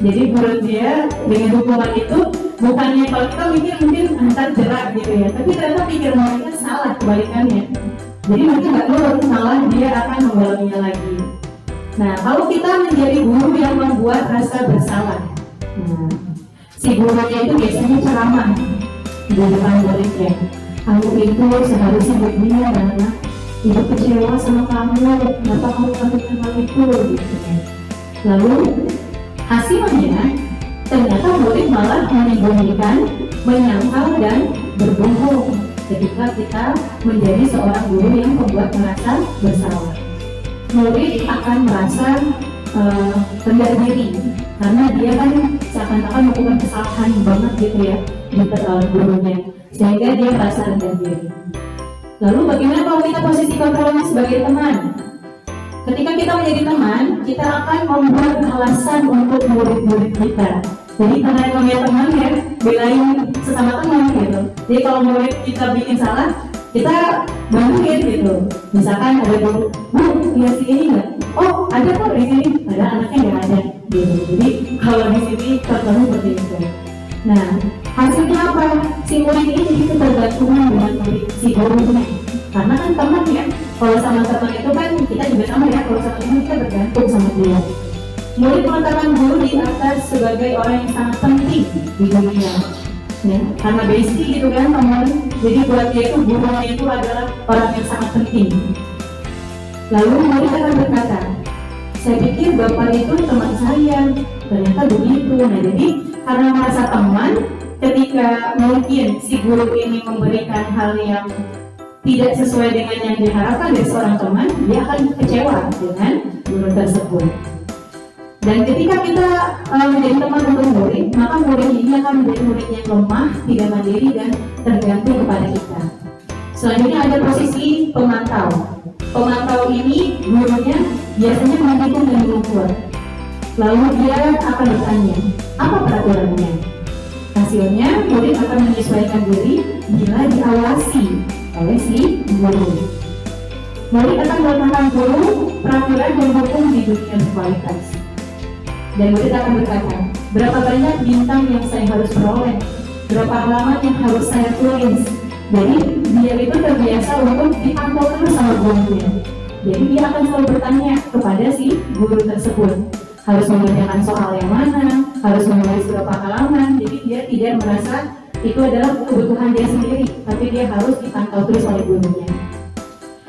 [SPEAKER 3] Jadi menurut dia dengan hukuman itu bukannya kalau kita mikir mungkin antar jerak gitu ya, tapi ternyata pikir mereka salah kebalikannya. Jadi mereka nggak tahu malah dia akan mengulanginya lagi. Nah, kalau kita menjadi guru yang membuat rasa bersalah, si gurunya itu biasanya ceramah di depan muridnya. Kamu itu seharusnya begini, anak. Ibu kecewa sama kamu, kenapa kamu lakukan hal itu? Gitu ya. Lalu hasilnya ternyata murid malah menyembunyikan, menyangkal dan berbohong ketika kita menjadi seorang guru yang membuat merasa bersalah. Murid akan merasa rendah diri karena dia kan seakan-akan melakukan kesalahan banget gitu ya di gurunya, sehingga dia merasa rendah diri. Lalu bagaimana kalau kita posisi kontrolnya sebagai teman? Ketika kita menjadi teman, kita akan membuat alasan untuk murid-murid kita. Jadi karena namanya teman ya, belain sesama teman gitu. Jadi kalau murid kita bikin salah, kita bantuin gitu. Misalkan ada guru, Bu, lihat si ini nggak? Oh, ada kok di sini. Ada anaknya nggak ada. Gitu. Jadi kalau di sini contohnya seperti itu. Nah, hasilnya apa? Si murid ini jadi ketergantungan dengan murid si gurunya. Karena kan teman ya, kalau sama teman itu kan kita juga sama ya. Kalau sama teman kita bergantung sama dia. Murid meletakkan guru di atas sebagai orang yang sangat penting di dunia. Ya, karena bestie gitu kan teman. Jadi buat dia itu gurunya itu adalah orang yang sangat penting. Lalu murid akan berkata, saya pikir bapak itu teman saya. Ternyata begitu. Nah jadi karena merasa teman, ketika mungkin si guru ini memberikan hal yang tidak sesuai dengan yang diharapkan dari seorang teman, dia akan kecewa dengan guru tersebut. Dan ketika kita menjadi teman untuk murid, maka murid ini akan menjadi murid yang lemah, tidak mandiri dan tergantung kepada kita. Selanjutnya ada posisi pemantau. Pemantau ini gurunya biasanya mendukung dan mengukur. Lalu dia akan bertanya, apa peraturannya? Hasilnya murid akan menyesuaikan diri bila diawasi oleh si guru. Murid akan melakukan guru peraturan dan hukum di dunia berkualitas. Dan murid akan berkata, berapa banyak bintang yang saya harus peroleh, berapa halaman yang harus saya tulis. Jadi dia itu terbiasa untuk dipantau terus sama gurunya. Jadi dia akan selalu bertanya kepada si guru tersebut, harus mengerjakan soal yang mana, harus menulis berapa halaman. Jadi dia tidak merasa itu adalah kebutuhan dia sendiri, tapi dia harus dipantau terus oleh gurunya.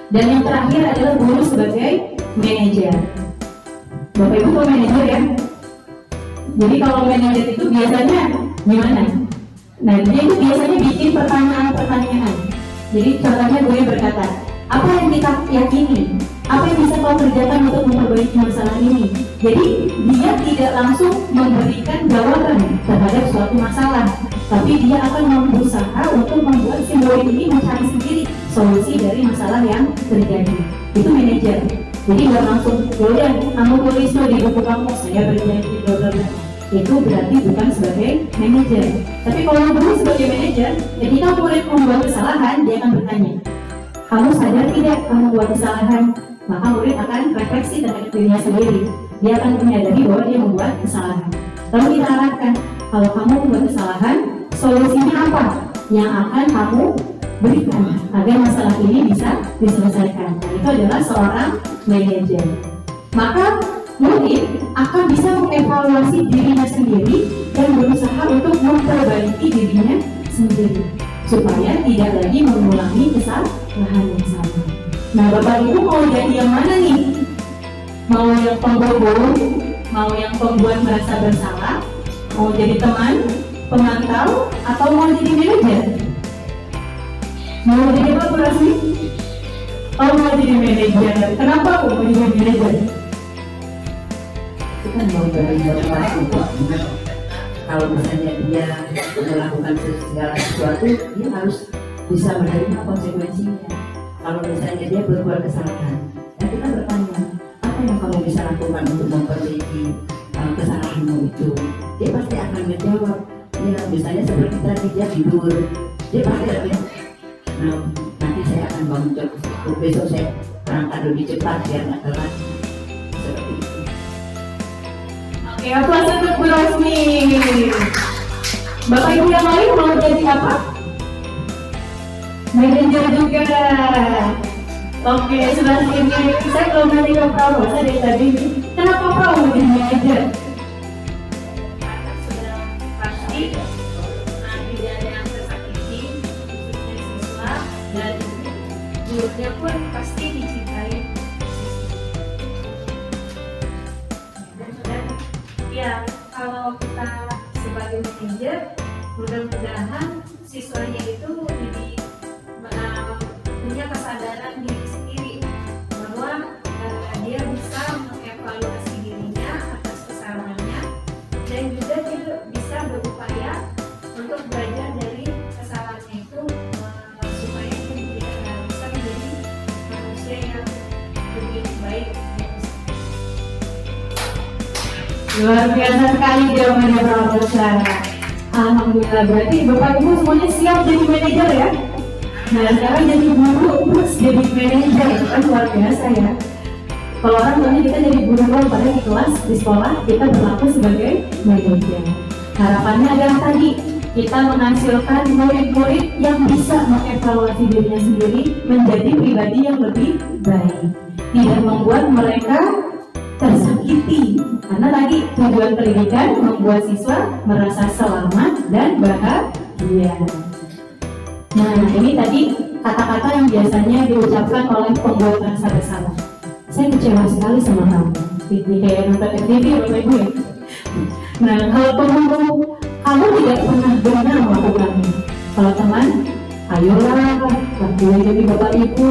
[SPEAKER 3] Dan yang terakhir adalah guru sebagai manajer. Bapak Ibu tahu manajer ya? Jadi kalau manajer itu biasanya gimana? Nah, dia itu biasanya bikin pertanyaan-pertanyaan. Jadi contohnya gue berkata, apa yang kita yakini? Apa yang bisa kau kerjakan untuk memperbaiki masalah ini? Jadi dia tidak langsung memberikan jawaban terhadap suatu masalah, tapi dia akan berusaha untuk membuat si murid ini mencari sendiri solusi dari masalah yang terjadi. Itu manajer. Jadi nggak langsung, boleh kamu tulis tuh di buku kamu, saya berjanji bla bla bla. Itu berarti bukan sebagai manajer. Tapi kalau guru sebagai manajer, ketika murid membuat kesalahan, dia akan bertanya, kamu sadar tidak kamu buat kesalahan? Maka murid akan refleksi terhadap dirinya sendiri. Dia akan menyadari bahwa dia membuat kesalahan. Lalu kita arahkan, kalau kamu membuat kesalahan, solusinya apa yang akan kamu berikan agar masalah ini bisa diselesaikan. Nah, itu adalah seorang manajer. Maka murid akan bisa mengevaluasi dirinya sendiri dan berusaha untuk memperbaiki dirinya sendiri supaya tidak lagi mengulangi kesalahan yang sama. Nah, Bapak Ibu mau jadi yang mana nih? Mau yang pembohong, mau yang pembuat merasa bersalah, mau jadi teman, pemantau, atau mau jadi manajer? Mau jadi apa Bu Rasmi? Oh, mau jadi manajer. Kenapa aku mau jadi manajer?
[SPEAKER 5] Itu kan mau dari motivasi kok. Kalau misalnya dia melakukan segala sesuatu, dia harus bisa menerima konsekuensinya. Kalau misalnya dia berbuat kesalahan, dan kita bertanya, apa yang kamu bisa lakukan untuk memperbaiki kesalahanmu itu? Dia pasti akan menjawab, ya misalnya seperti tadi dia tidur, dia pasti akan, nah, nanti saya akan bangun cepat, besok saya berangkat lebih cepat biar nggak telat. Seperti itu.
[SPEAKER 3] Oke, aplaus untuk Bu Rosmi. Bapak Ibu yang lain mau jadi apa? Manajer juga. Oke, sebelah sini saya belum nanti ke Prawo, saya dari tadi. Kenapa Prawo mau jadi manajer?
[SPEAKER 6] Karena sudah pasti tidak ada yang tersakiti, khususnya siswa, dan gurunya pun pasti dicintai. Dan ya, kalau kita sebagai manajer, mudah-mudahan siswanya itu jadi punya kesadaran diri sendiri bahwa dia bisa mengevaluasi dirinya atas kesalahannya dan juga dia bisa berupaya untuk belajar dari kesalahannya itu supaya dia bisa menjadi manusia yang lebih baik.
[SPEAKER 3] Luar biasa sekali jawabannya Profesor. Alhamdulillah, berarti Bapak Ibu semuanya siap jadi manajer ya? Nah, sekarang jadi guru terus jadi manajer, itu kan luar biasa ya. Kalau orang tuanya kita jadi guru pada di kelas, di sekolah, kita berlaku sebagai manajer. Harapannya adalah tadi, kita menghasilkan murid-murid yang bisa mengevaluasi dirinya sendiri menjadi pribadi yang lebih baik. Tidak membuat mereka tersakiti. Karena tadi tujuan pendidikan membuat siswa merasa selamat dan bahagia. Nah, ini tadi kata-kata yang biasanya diucapkan oleh pembuat rasa bersalah. Saya kecewa sekali sama kamu. Ini kayak nonton FTV Bapak Ibu ya. Nah, kalau kamu tidak pernah benar melakukannya. Kalau teman, ayolah, lakukan jadi Bapak Ibu.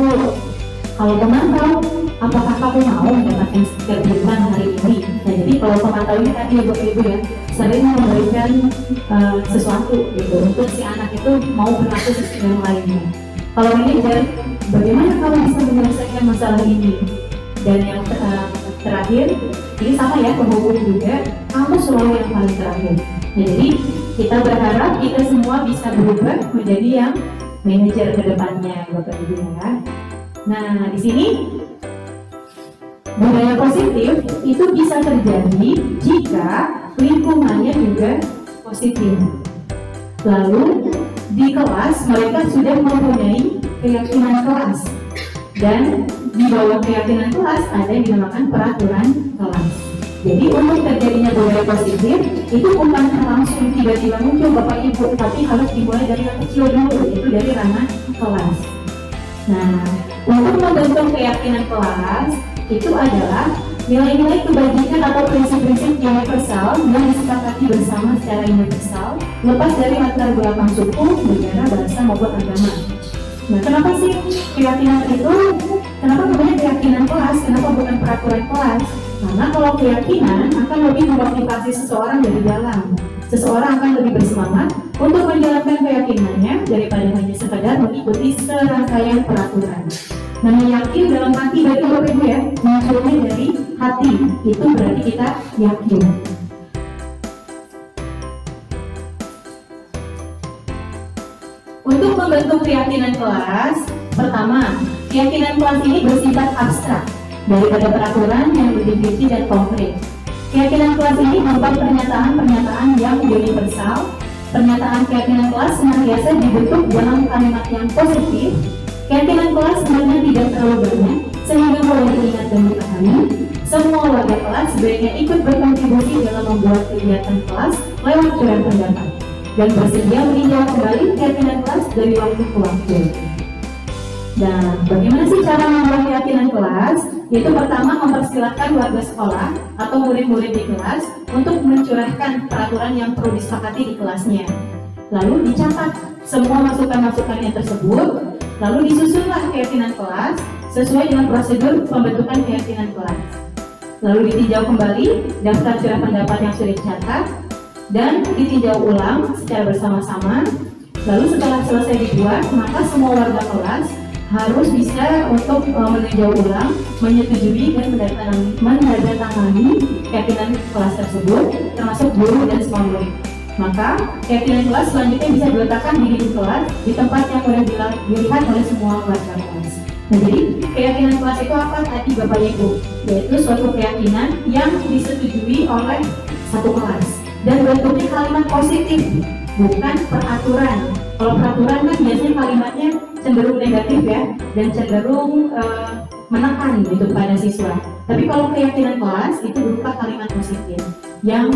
[SPEAKER 3] Kalau teman tahu, apakah kamu mau mendapatkan stiker bintang hari ini? Nah, jadi kalau pemantau ini tadi ya Bapak Ibu ya, sering memberikan sesuatu gitu untuk si anak itu mau berlaku sesuai yang lainnya. Kalau ini bagaimana kamu bisa menyelesaikan masalah ini? Dan yang terakhir, ini sama ya penghukum juga, kamu selalu yang paling terakhir. Nah, jadi kita berharap kita semua bisa berubah menjadi yang manajer ke depannya Bapak Ibu ya. Nah, di sini budaya positif itu bisa terjadi jika lingkungannya juga positif. Lalu di kelas mereka sudah mempunyai keyakinan kelas, dan di bawah keyakinan kelas ada yang dinamakan peraturan kelas. Jadi untuk terjadinya budaya positif itu bukan langsung tiba-tiba muncul Bapak Ibu, tapi harus dimulai dari yang kecil dulu, yaitu dari ranah kelas. Nah, untuk membentuk keyakinan kelas itu adalah nilai-nilai kebajikan atau prinsip-prinsip universal yang disepakati bersama secara universal, lepas dari latar belakang suku, negara, bahasa maupun agama. Nah, kenapa sih keyakinan itu? Kenapa namanya keyakinan kelas? Kenapa bukan peraturan kelas? Karena kalau keyakinan akan lebih memotivasi seseorang dari dalam. Seseorang akan lebih bersemangat untuk menjalankan keyakinannya daripada hanya sekadar mengikuti serangkaian peraturan. Nah, yakin dalam hati berarti Bapak Ibu ya, munculnya dari hati. Itu berarti kita yakin. Untuk membentuk keyakinan kelas, pertama, keyakinan kelas ini bersifat abstrak daripada peraturan yang lebih rinci dan konkret. Keyakinan kelas ini berupa pernyataan-pernyataan yang universal. Pernyataan keyakinan kelas senantiasa dibentuk dalam kalimat yang positif. Keyakinan kelas sebenarnya tidak terlalu banyak, sehingga boleh diingat dan dipahami. Semua warga kelas sebaiknya ikut berkontribusi dalam membuat kegiatan kelas lewat curahan pendapat dan bersedia meninjau kembali keyakinan kelas dari waktu ke waktu. Dan bagaimana sih cara membuat keyakinan kelas? Yaitu pertama mempersilahkan warga sekolah atau murid-murid di kelas untuk mencurahkan peraturan yang perlu disepakati di kelasnya. Lalu dicatat semua masukan-masukannya tersebut, lalu disusunlah keyakinan kelas sesuai dengan prosedur pembentukan keyakinan kelas. Lalu ditinjau kembali daftar curah pendapat yang sudah dicatat dan ditinjau ulang secara bersama-sama. Lalu setelah selesai dibuat, maka semua warga kelas harus bisa untuk meninjau ulang, menyetujui dan menandatangani keyakinan kelas tersebut, termasuk guru dan semua murid. Maka keyakinan kelas selanjutnya bisa diletakkan di dinding kelas di tempat yang mudah dilihat oleh semua warga kelas. Nah, jadi keyakinan kelas itu apa tadi Bapak Ibu? Yaitu suatu keyakinan yang disetujui oleh satu kelas dan bentuknya kalimat positif, bukan peraturan. Kalau peraturan kan biasanya kalimatnya cenderung negatif ya, dan cenderung menekan gitu pada siswa. Tapi kalau keyakinan kelas itu berupa kalimat positif yang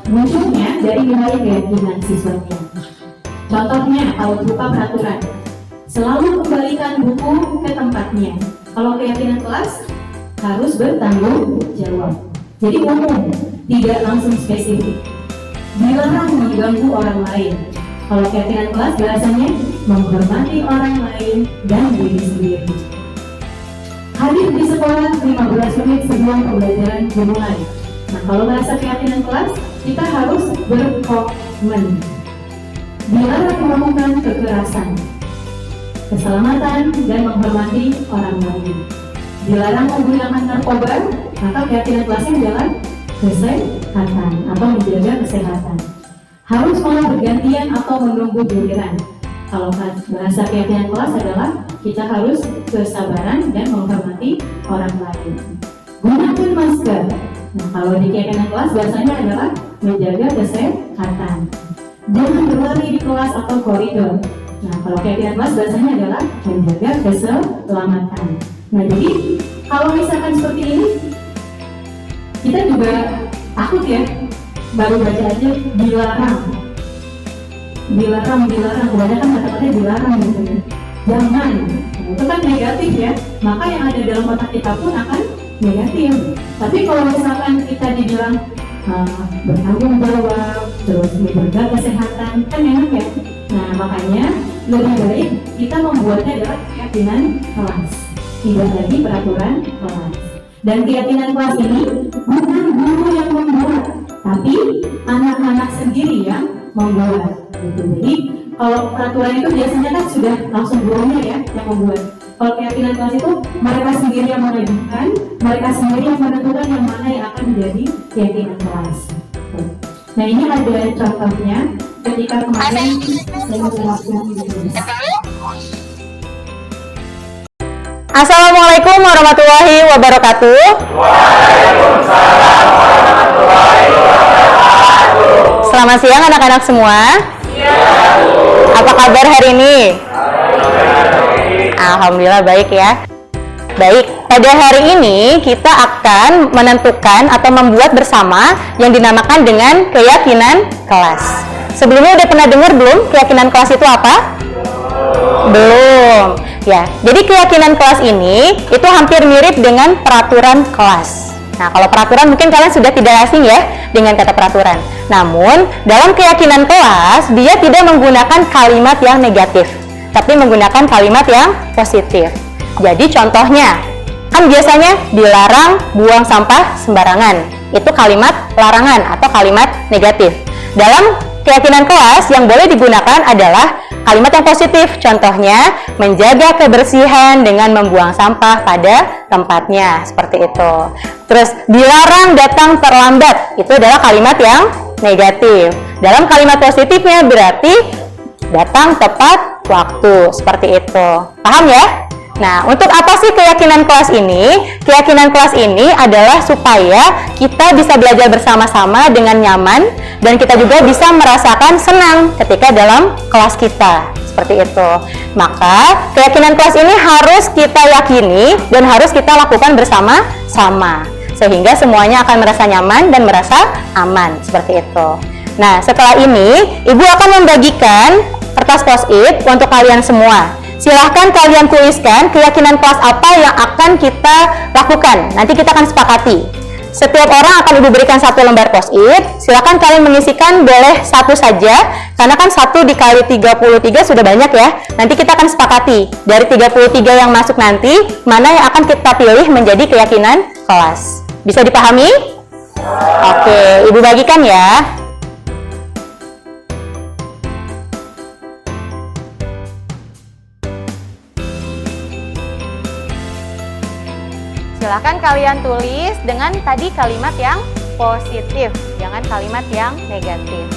[SPEAKER 3] munculnya dari nilai keyakinan siswanya. Contohnya kalau berupa peraturan, selalu kembalikan buku ke tempatnya. Kalau keyakinan kelas harus bertanggung jawab. Jadi umum, tidak langsung spesifik. Dilarang mengganggu orang lain. Kalau keyakinan kelas biasanya menghormati orang lain dan diri sendiri. Hadir di sekolah 15 menit sebelum pembelajaran dimulai. Nah, kalau bahasa keyakinan kelas, kita harus berkomitmen. Dilarang melakukan kekerasan, keselamatan, dan menghormati orang lain. Dilarang menggunakan narkoba, maka keyakinan kelasnya adalah kesehatan atau menjaga kesehatan. Harus malah bergantian atau menunggu giliran. Kalau bahasa keyakinan kelas adalah kita harus kesabaran dan menghormati orang lain. Gunakan masker. Nah, kalau di keyakinan kelas bahasanya adalah menjaga kesehatan. Jangan berlari di kelas atau koridor. Nah, kalau keyakinan kelas bahasanya adalah menjaga keselamatan. Nah, jadi kalau misalkan seperti ini, kita juga takut ya. Baru baca aja dilarang, kebanyakan kata-katanya dilarang gitu ya. Jangan, itu kan negatif ya. Maka yang ada dalam otak kita pun akan negatif. Tapi kalau misalkan kita dibilang bertanggung jawab, terus menjaga kesehatan, kan enak ya. Nah, makanya lebih baik kita membuatnya adalah keyakinan kelas, tidak lagi peraturan kelas. Dan keyakinan kelas ini bukan guru yang membuat, tapi anak-anak sendiri yang membuat. Gitu. Jadi kalau peraturan itu biasanya kan sudah langsung gurunya ya yang membuat. Kalau keyakinan kelas itu mereka sendiri yang mengajukan, mereka sendiri yang menentukan yang mana yang akan menjadi keyakinan kelas. Nah, ini ada contohnya ketika kemarin saya melakukan ini.
[SPEAKER 1] Assalamualaikum warahmatullahi wabarakatuh. Waalaikumsalam warahmatullahi wabarakatuh. Selamat siang anak-anak semua. Apa kabar hari ini? Alhamdulillah baik ya. Baik,
[SPEAKER 7] pada hari ini kita akan menentukan atau membuat bersama yang dinamakan dengan keyakinan kelas. Sebelumnya udah pernah dengar belum keyakinan kelas itu apa? Belum. Ya, jadi keyakinan kelas ini itu hampir mirip dengan peraturan kelas. Nah, kalau peraturan mungkin kalian sudah tidak asing ya dengan kata peraturan. Namun, dalam keyakinan kelas dia tidak menggunakan kalimat yang negatif, tapi menggunakan kalimat yang positif. Jadi contohnya, kan biasanya dilarang buang sampah sembarangan. Itu kalimat larangan atau kalimat negatif. Dalam keyakinan kelas yang boleh digunakan adalah kalimat yang positif. Contohnya, menjaga kebersihan dengan membuang sampah pada tempatnya. Seperti itu. Terus, dilarang datang terlambat. Itu adalah kalimat yang negatif. Dalam kalimat positifnya berarti datang tepat waktu. Seperti itu. Paham ya? Nah, untuk apa sih keyakinan kelas ini? Keyakinan kelas ini adalah supaya kita bisa belajar bersama-sama dengan nyaman dan kita juga bisa merasakan senang ketika dalam kelas kita. Seperti itu. Maka, keyakinan kelas ini harus kita yakini dan harus kita lakukan bersama-sama. Sehingga semuanya akan merasa nyaman dan merasa aman. Seperti itu. Nah, setelah ini, Ibu akan membagikan kertas post-it untuk kalian semua. Silahkan kalian tuliskan keyakinan kelas apa yang akan kita lakukan. Nanti kita akan sepakati. Setiap orang akan Ibu berikan satu lembar post-it. Silahkan kalian mengisikan, boleh satu saja. Karena kan 1 dikali 33 sudah banyak ya. Nanti kita akan sepakati. Dari 33 yang masuk nanti, mana yang akan kita pilih menjadi keyakinan kelas. Bisa dipahami? Oke, Ibu bagikan ya. Silahkan kalian tulis dengan tadi kalimat yang positif, jangan kalimat yang negatif.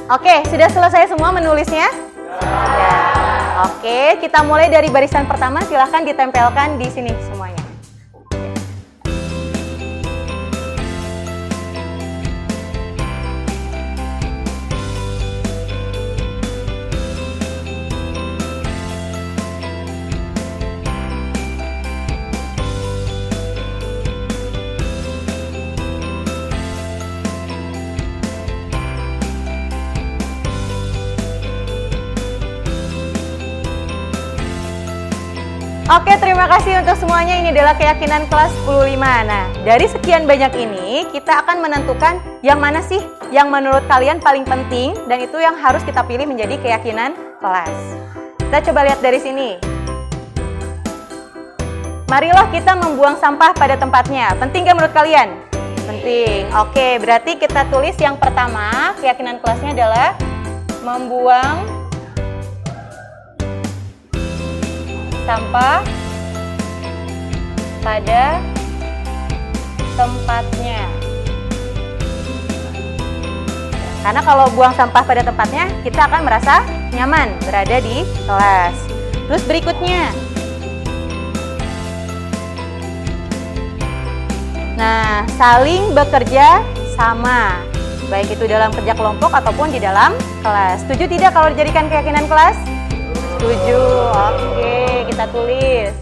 [SPEAKER 7] Oke, sudah selesai semua menulisnya? Ya. Oke, kita mulai dari barisan pertama. Silahkan ditempelkan di sini semuanya. Oke, terima kasih untuk semuanya. Ini adalah keyakinan kelas 15. Nah, dari sekian banyak ini, kita akan menentukan yang mana sih yang menurut kalian paling penting dan itu yang harus kita pilih menjadi keyakinan kelas. Kita coba lihat dari sini. Marilah kita membuang sampah pada tempatnya. Penting nggak menurut kalian? Penting. Oke, berarti kita tulis yang pertama, keyakinan kelasnya adalah membuang sampah pada tempatnya. Karena kalau buang sampah pada tempatnya, kita akan merasa nyaman berada di kelas. Terus berikutnya. Nah, saling bekerja sama. Baik itu dalam kerja kelompok ataupun di dalam kelas. Setuju tidak kalau dijadikan keyakinan kelas? Setuju. Oke, kita tulis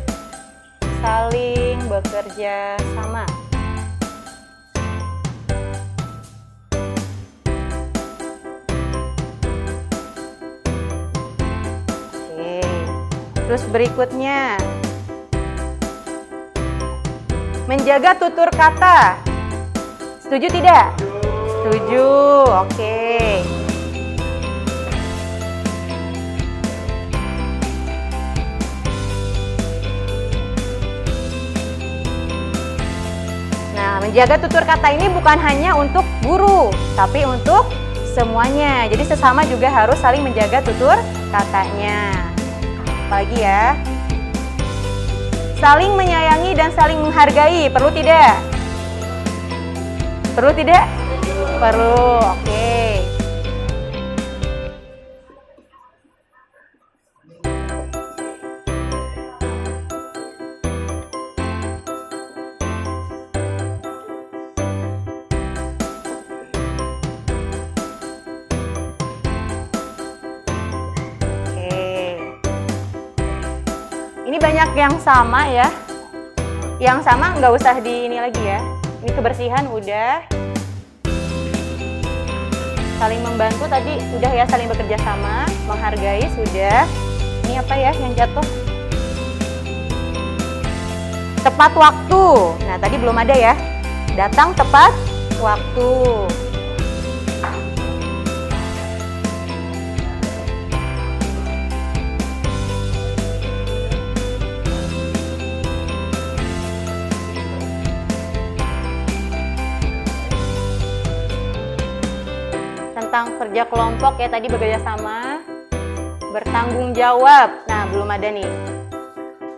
[SPEAKER 7] saling bekerja sama. Oke. Terus berikutnya menjaga tutur kata. Setuju tidak? Setuju. Oke. Nah, menjaga tutur kata ini bukan hanya untuk guru, tapi untuk semuanya. Jadi sesama juga harus saling menjaga tutur katanya. Apalagi ya? Saling menyayangi dan saling menghargai, perlu tidak? Perlu tidak? Perlu, oke. Ini banyak yang sama ya. Yang sama nggak usah di ini lagi ya. Ini kebersihan udah. Saling membantu tadi udah ya, saling bekerja sama, menghargai sudah. Ini apa ya yang jatuh? Tepat waktu. Nah, tadi belum ada ya. Datang tepat waktu. Tentang kerja kelompok ya, tadi bekerja sama, bertanggung jawab. Nah, belum ada nih.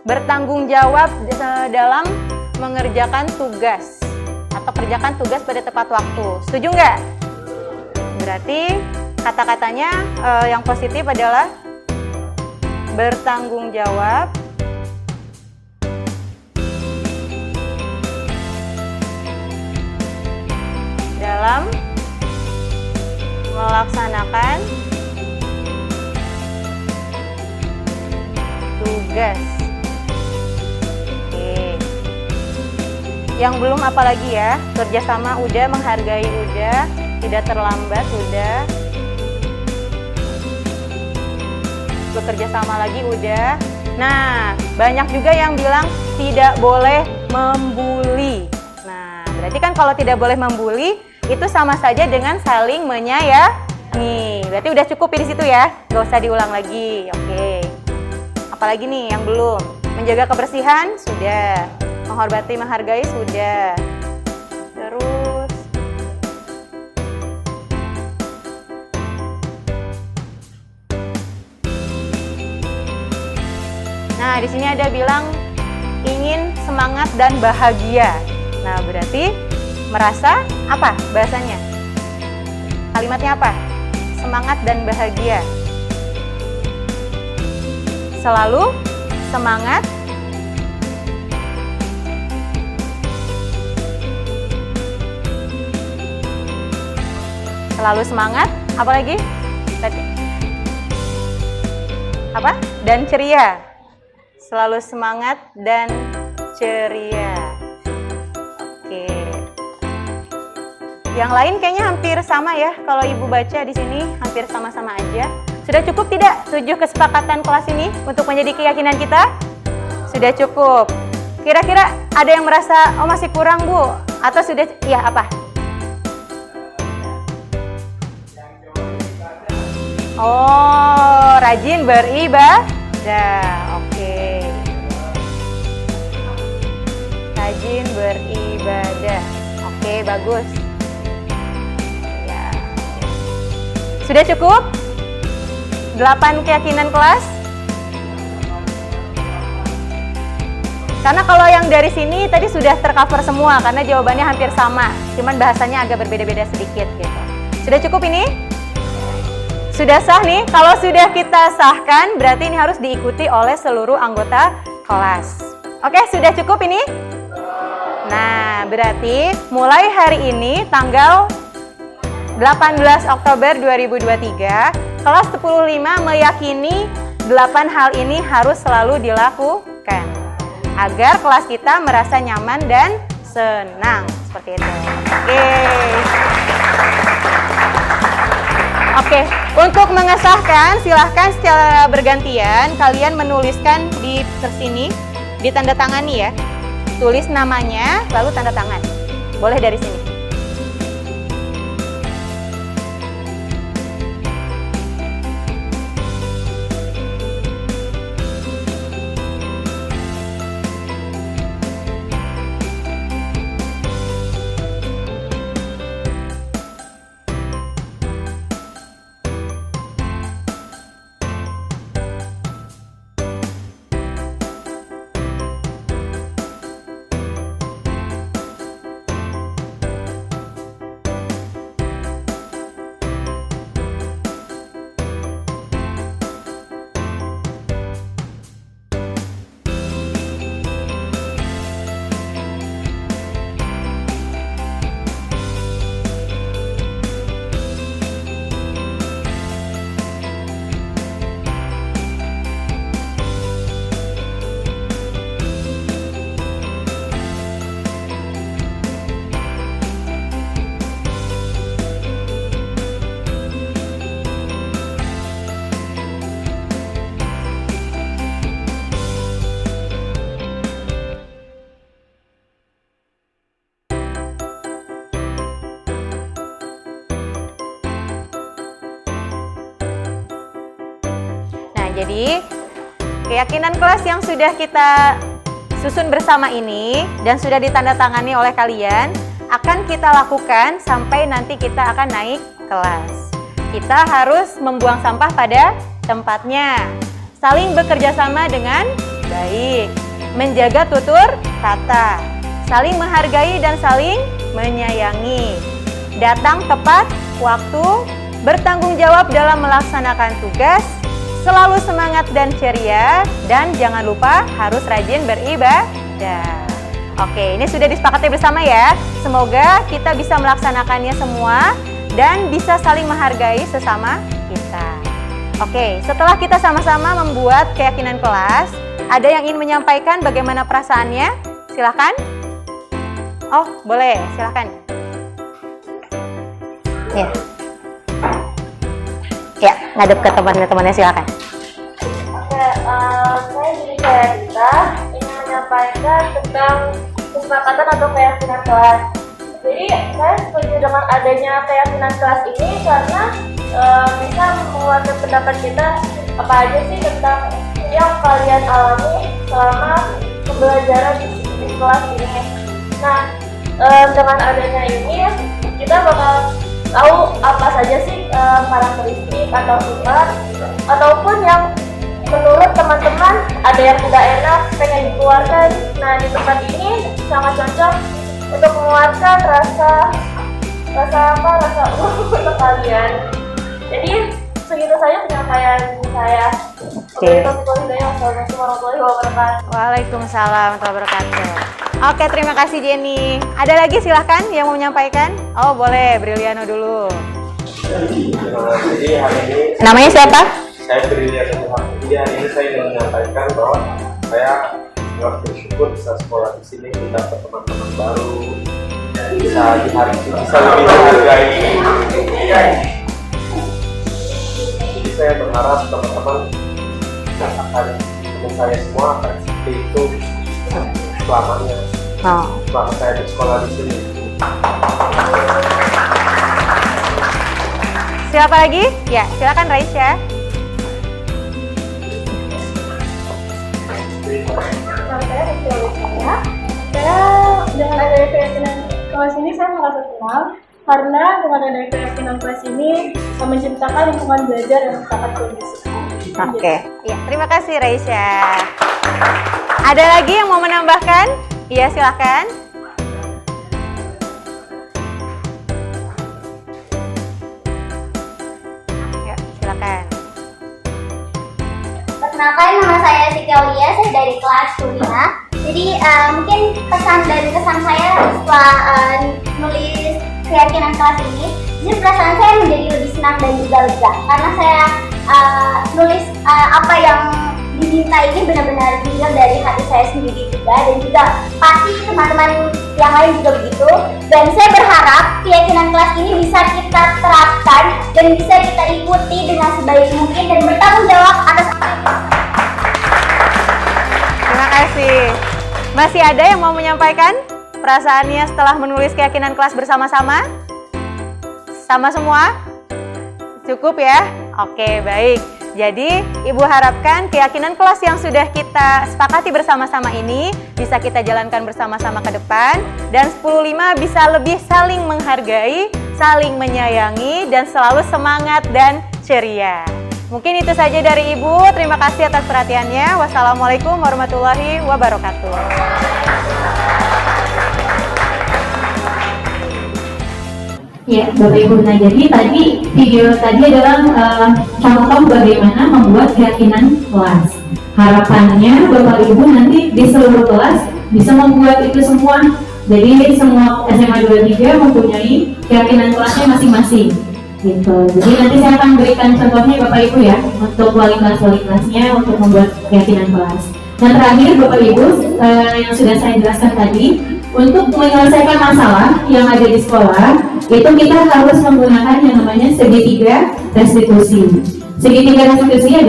[SPEAKER 7] Bertanggung jawab dalam mengerjakan tugas atau kerjakan tugas pada tepat waktu. Setuju nggak? Berarti kata-katanya yang positif adalah bertanggung jawab dalam melaksanakan tugas. Oke. Yang belum apa lagi ya? Kerjasama udah, menghargai udah, tidak terlambat udah, bekerja sama lagi udah. Nah, banyak juga yang bilang tidak boleh membuli. Nah, berarti kan kalau tidak boleh membuli itu sama saja dengan saling menyayangi. Berarti udah cukup di situ ya, nggak usah diulang lagi. Oke. Apalagi nih yang belum? Menjaga kebersihan sudah, menghormati, menghargai sudah. Terus nah, di sini ada bilang ingin semangat dan bahagia. Nah, berarti merasa apa bahasanya? Kalimatnya apa? Semangat dan bahagia. Selalu semangat selalu semangat, apa lagi? Apa? Dan ceria. Selalu semangat dan ceria. Oke. Yang lain kayaknya hampir sama ya. Kalau Ibu baca di sini hampir sama-sama aja. Sudah cukup tidak 7 kesepakatan kelas ini untuk menjadi keyakinan kita? Sudah cukup. Kira-kira ada yang merasa oh masih kurang, Bu? Atau sudah ya apa? Oh, rajin beribadah. Oke. Rajin beribadah. Oke, bagus. Ya. Sudah cukup? 8 keyakinan kelas? Karena kalau yang dari sini tadi sudah tercover semua karena jawabannya hampir sama, cuman bahasanya agak berbeda-beda sedikit gitu. Sudah cukup ini? Sudah sah nih? Kalau sudah kita sahkan berarti ini harus diikuti oleh seluruh anggota kelas. Oke, sudah cukup ini? Nah, berarti mulai hari ini tanggal 18 Oktober 2023 kelas 10.5 meyakini 8 hal ini harus selalu dilakukan agar kelas kita merasa nyaman dan senang. Seperti itu. Oke, untuk mengesahkan silahkan secara bergantian kalian menuliskan di sini, di tanda tangani ya. Tulis namanya lalu tanda tangan. Boleh dari sini. jadi keyakinan kelas yang sudah kita susun bersama ini dan sudah ditandatangani oleh kalian akan kita lakukan sampai nanti kita akan naik kelas. Kita harus membuang sampah pada tempatnya, saling bekerja sama dengan baik, menjaga tutur kata, saling menghargai dan saling menyayangi, datang tepat waktu, bertanggung jawab dalam melaksanakan tugas, selalu semangat dan ceria, dan jangan lupa harus rajin beribadah. Oke, ini sudah disepakati bersama ya. Semoga kita bisa melaksanakannya semua dan bisa saling menghargai sesama kita. Oke, setelah kita sama-sama membuat keyakinan kelas, ada yang ingin menyampaikan bagaimana perasaannya? Silahkan. Oh, boleh, silahkan. Ya. Ya, ngadep ke teman-temannya, silakan.
[SPEAKER 8] Oke, saya jadi kayak kita ingin menyampaikan tentang kesepakatan atau keyakinan kelas. Jadi saya setuju dengan adanya keyakinan kelas ini karena bisa mengeluarkan pendapat kita apa aja sih tentang yang kalian alami selama pembelajaran di kelas ini. Nah, dengan adanya ini kita bakal tahu apa saja sih karakteristik atau sifat ataupun yang menurut teman-teman ada yang tidak enak pengen dikeluarkan. Nah, di tempat ini sangat cocok untuk mengeluarkan rasa untuk kalian. Jadi segitu saja penyampaian saya.
[SPEAKER 7] Oke.
[SPEAKER 8] Assalamualaikum warahmatullahi wabarakatuh.
[SPEAKER 7] Waalaikumsalam warahmatullahi wabarakatuh. Oke, terima kasih Jenny. Ada lagi silahkan yang mau menyampaikan? Oh boleh, Briliano dulu.
[SPEAKER 9] Jadi hari ini
[SPEAKER 7] Namanya siapa?
[SPEAKER 9] saya Briliano. Jadi hari ini saya ingin menyampaikan bahwa saya sangat bersyukur bisa sekolah di sini, mendapat teman-teman baru, bisa lebih menghargai. Jadi saya berharap teman-teman akan teman saya semua akan seperti itu selamanya. Selama saya di sekolah di sini.
[SPEAKER 7] Siapa lagi? Ya, silakan Raisya.
[SPEAKER 8] Saya dengan adanya keyakinan kelas ini saya merasa tenang karena dengan adanya keyakinan kelas ini menciptakan lingkungan belajar yang sangat kondusif.
[SPEAKER 7] Oke. Ya, terima kasih Raisya. Ada lagi yang mau menambahkan? Iya, silakan. Ya, silakan.
[SPEAKER 10] Perkenalkan, nama saya Siti Aulia, saya dari kelas 5. Jadi mungkin pesan dan kesan saya setelah nulis keyakinan kelas ini, jadi perasaan saya menjadi lebih senang dan juga lega karena saya nulis apa yang diminta ini benar-benar diambil dari hati saya sendiri juga, dan juga pasti teman-teman yang lain juga begitu. Dan saya berharap keyakinan kelas ini bisa kita terapkan dan bisa kita ikuti dengan sebaik mungkin dan bertanggung jawab atas apa yang kita.
[SPEAKER 7] Terima kasih. Masih ada yang mau menyampaikan perasaannya setelah menulis keyakinan kelas bersama-sama? Sama semua? Cukup ya? Oke, baik. Jadi, Ibu harapkan keyakinan kelas yang sudah kita sepakati bersama-sama ini bisa kita jalankan bersama-sama ke depan, dan 10.5 bisa lebih saling menghargai, saling menyayangi, dan selalu semangat dan ceria. Mungkin itu saja dari Ibu. Terima kasih atas perhatiannya. Wassalamualaikum warahmatullahi wabarakatuh.
[SPEAKER 3] Ya, Bapak Ibu. Nah, jadi video tadi adalah contoh bagaimana membuat keyakinan kelas. Harapannya Bapak Ibu nanti di seluruh kelas bisa membuat itu semua. Jadi semua SMA 23 mempunyai keyakinan kelasnya masing-masing. Gitu. Jadi nanti saya akan berikan contohnya Bapak Ibu ya, untuk wali kelasnya untuk membuat keyakinan kelas. Dan terakhir Bapak Ibu, yang sudah saya jelaskan tadi, untuk menyelesaikan masalah yang ada di sekolah, itu kita harus menggunakan yang namanya segitiga restitusi. Segitiga restitusi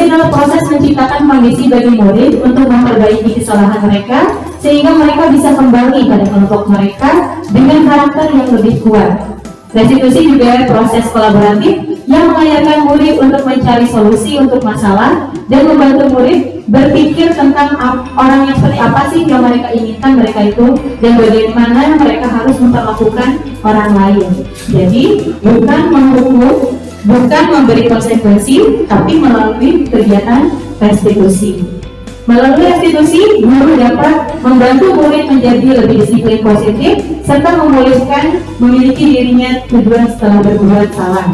[SPEAKER 3] adalah proses menciptakan kondisi bagi murid untuk memperbaiki kesalahan mereka sehingga mereka bisa kembali pada kelompok mereka dengan karakter yang lebih kuat. Restitusi juga proses kolaboratif yang mengajarkan murid untuk mencari solusi untuk masalah dan membantu murid berpikir tentang orang yang seperti apa sih yang mereka inginkan mereka itu, dan bagaimana mereka harus memperlakukan orang lain. Jadi bukan menghukum, bukan memberi konsekuensi, tapi melalui kegiatan restitusi. Melalui restitusi, guru dapat membantu murid menjadi lebih disiplin positif serta memulihkan memiliki dirinya tujuan setelah berbuat salah.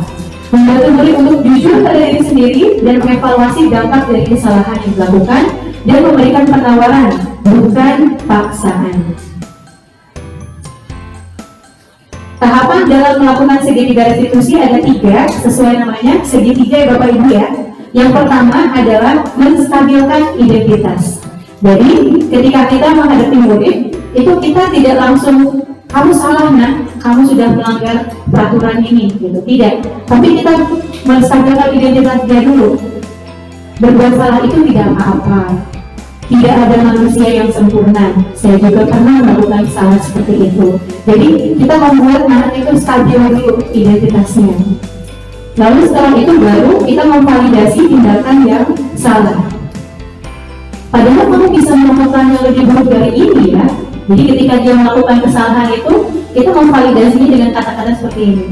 [SPEAKER 3] Membantu murid untuk jujur pada diri sendiri dan mengevaluasi dampak dari kesalahan yang dilakukan dan memberikan penawaran, bukan paksaan. Tahapan dalam melakukan segitiga restitusi ada 3, sesuai namanya segitiga ya Bapak Ibu ya. Yang pertama adalah menstabilkan identitas. Jadi ketika kita menghadapi murid, itu kita tidak langsung kamu salah nak, kamu sudah melanggar peraturan ini, gitu. Tidak. Tapi kita menstabilkan identitas dia dulu. Berbuat salah itu tidak apa-apa. Tidak ada manusia yang sempurna. Saya juga pernah melakukan salah seperti itu. Jadi kita membuat anak itu stabil dulu identitasnya. Lalu setelah itu baru kita memvalidasi tindakan yang salah. Padahal kamu bisa melakukan yang lebih buruk dari ini ya. Jadi ketika dia melakukan kesalahan itu, kita memvalidasinya dengan kata-kata seperti ini.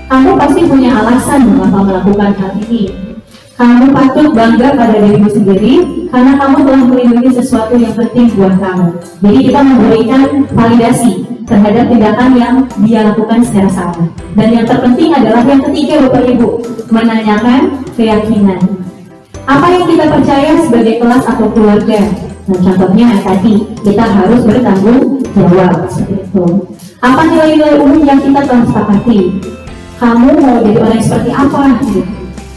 [SPEAKER 3] Kamu pasti punya alasan mengapa melakukan hal ini. Kamu patut bangga pada dirimu sendiri karena kamu telah melindungi sesuatu yang penting buat kamu. Jadi kita memberikan validasi terhadap tindakan yang dia lakukan secara salah. Dan yang terpenting adalah yang ketiga Bapak Ibu, menanyakan keyakinan. Apa yang kita percaya sebagai kelas atau keluarga? Nah, contohnya tadi, kita harus bertanggung jawab seperti itu. Apa nilai-nilai umum yang kita telah sepakati? Kamu mau jadi orang yang seperti apa?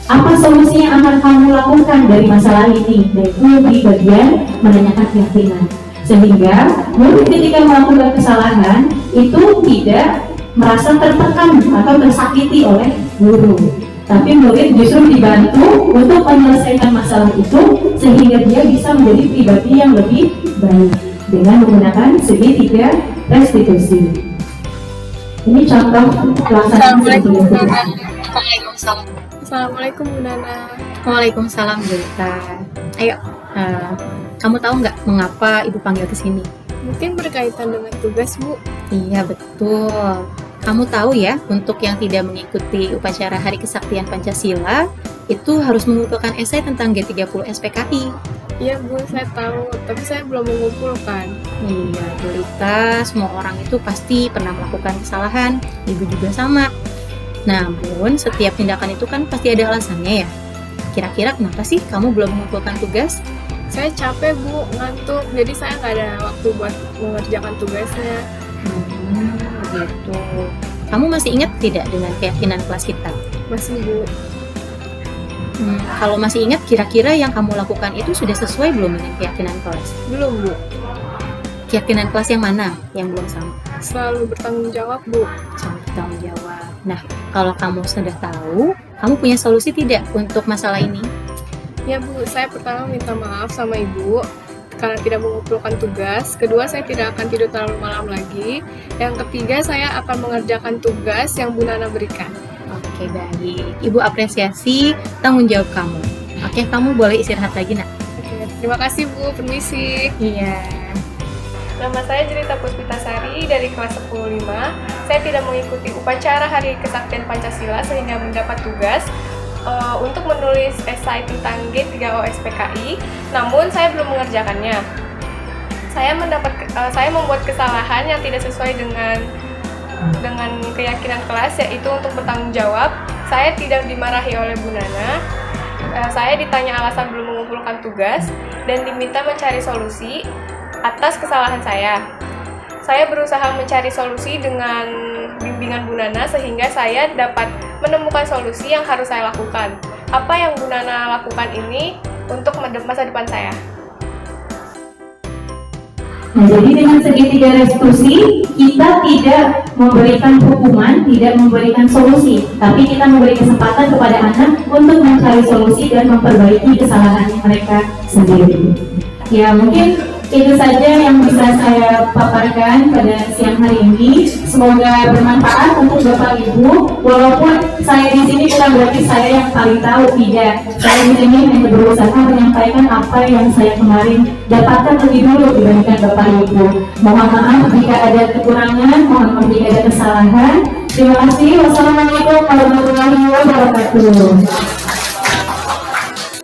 [SPEAKER 3] Apa solusi yang akan kamu lakukan dari masalah ini? Yaitu di bagian menanyakan keyakinan. Sehingga murid ketika melakukan kesalahan itu tidak merasa tertekan atau tersakiti oleh guru, tapi murid justru dibantu untuk menyelesaikan masalah itu sehingga dia bisa menjadi pribadi yang lebih baik dengan menggunakan segitiga restitusi. Ini contoh pelaksanaan segitiga restitusi.
[SPEAKER 11] Assalamualaikum Bu Nana.
[SPEAKER 12] Waalaikumsalam Bu Rita. Ayo, kamu tahu nggak mengapa Ibu panggil ke sini?
[SPEAKER 11] Mungkin berkaitan dengan tugas Bu.
[SPEAKER 12] Iya betul. Kamu tahu ya, untuk yang tidak mengikuti upacara Hari Kesaktian Pancasila, itu harus mengumpulkan esai tentang G30 SPKI.
[SPEAKER 11] Iya Bu, saya tahu, tapi saya belum mengumpulkan.
[SPEAKER 12] Iya Bu Rita, semua orang itu pasti pernah melakukan kesalahan. Ibu juga sama. Namun, setiap tindakan itu kan pasti ada alasannya ya. Kira-kira kenapa sih kamu belum mengumpulkan tugas?
[SPEAKER 11] Saya capek Bu, ngantuk, jadi saya nggak ada waktu buat mengerjakan tugasnya.
[SPEAKER 12] Gitu. Kamu masih ingat tidak dengan keyakinan kelas kita?
[SPEAKER 11] Masih Bu.
[SPEAKER 12] Kalau masih ingat, kira-kira yang kamu lakukan itu sudah sesuai belum dengan keyakinan kelas?
[SPEAKER 11] Belum Bu.
[SPEAKER 12] Keyakinan kelas yang mana yang belum sama?
[SPEAKER 11] Selalu bertanggung jawab Bu.
[SPEAKER 12] Selalu bertanggung jawab. Nah, kalau kamu sudah tahu, kamu punya solusi tidak untuk masalah ini?
[SPEAKER 11] Ya Bu, saya pertama minta maaf sama Ibu karena tidak mengumpulkan tugas. Kedua, saya tidak akan tidur terlalu malam lagi. Yang ketiga, saya akan mengerjakan tugas yang Bu Nana berikan.
[SPEAKER 12] Oke, baik. Ibu apresiasi tanggung jawab kamu. Oke, kamu boleh istirahat lagi, Nak.
[SPEAKER 11] Oke, terima kasih Bu, permisi.
[SPEAKER 12] Iya.
[SPEAKER 11] Nama saya Jelita Puspitasari dari kelas 10-5. Saya tidak mengikuti upacara Hari Kesaktian Pancasila sehingga mendapat tugas untuk menulis esai tentang G30 SPKI, namun saya belum mengerjakannya. Saya membuat kesalahan yang tidak sesuai dengan keyakinan kelas, yaitu untuk bertanggung jawab. Saya tidak dimarahi oleh Bu Nana. Saya ditanya alasan belum mengumpulkan tugas dan diminta mencari solusi atas kesalahan saya. Saya berusaha mencari solusi dengan bimbingan Bu Nana sehingga saya dapat menemukan solusi yang harus saya lakukan. Apa yang Bu Nana lakukan ini untuk masa depan saya.
[SPEAKER 3] Nah, jadi dengan segitiga restitusi, kita tidak memberikan hukuman, tidak memberikan solusi, tapi kita memberi kesempatan kepada anak untuk mencari solusi dan memperbaiki kesalahan mereka sendiri. Ya, mungkin Itu saja yang bisa saya paparkan pada siang hari ini. Semoga bermanfaat untuk Bapak Ibu. Walaupun saya di sini bukan berarti saya yang paling tahu, tidak. Saya di sini hanya berusaha menyampaikan apa yang saya kemarin dapatkan lebih dulu dibandingkan Bapak Ibu. Mohon maaf jika ada kekurangan, mohon maaf jika ada kesalahan. Terima kasih. Wassalamualaikum warahmatullahi wabarakatuh.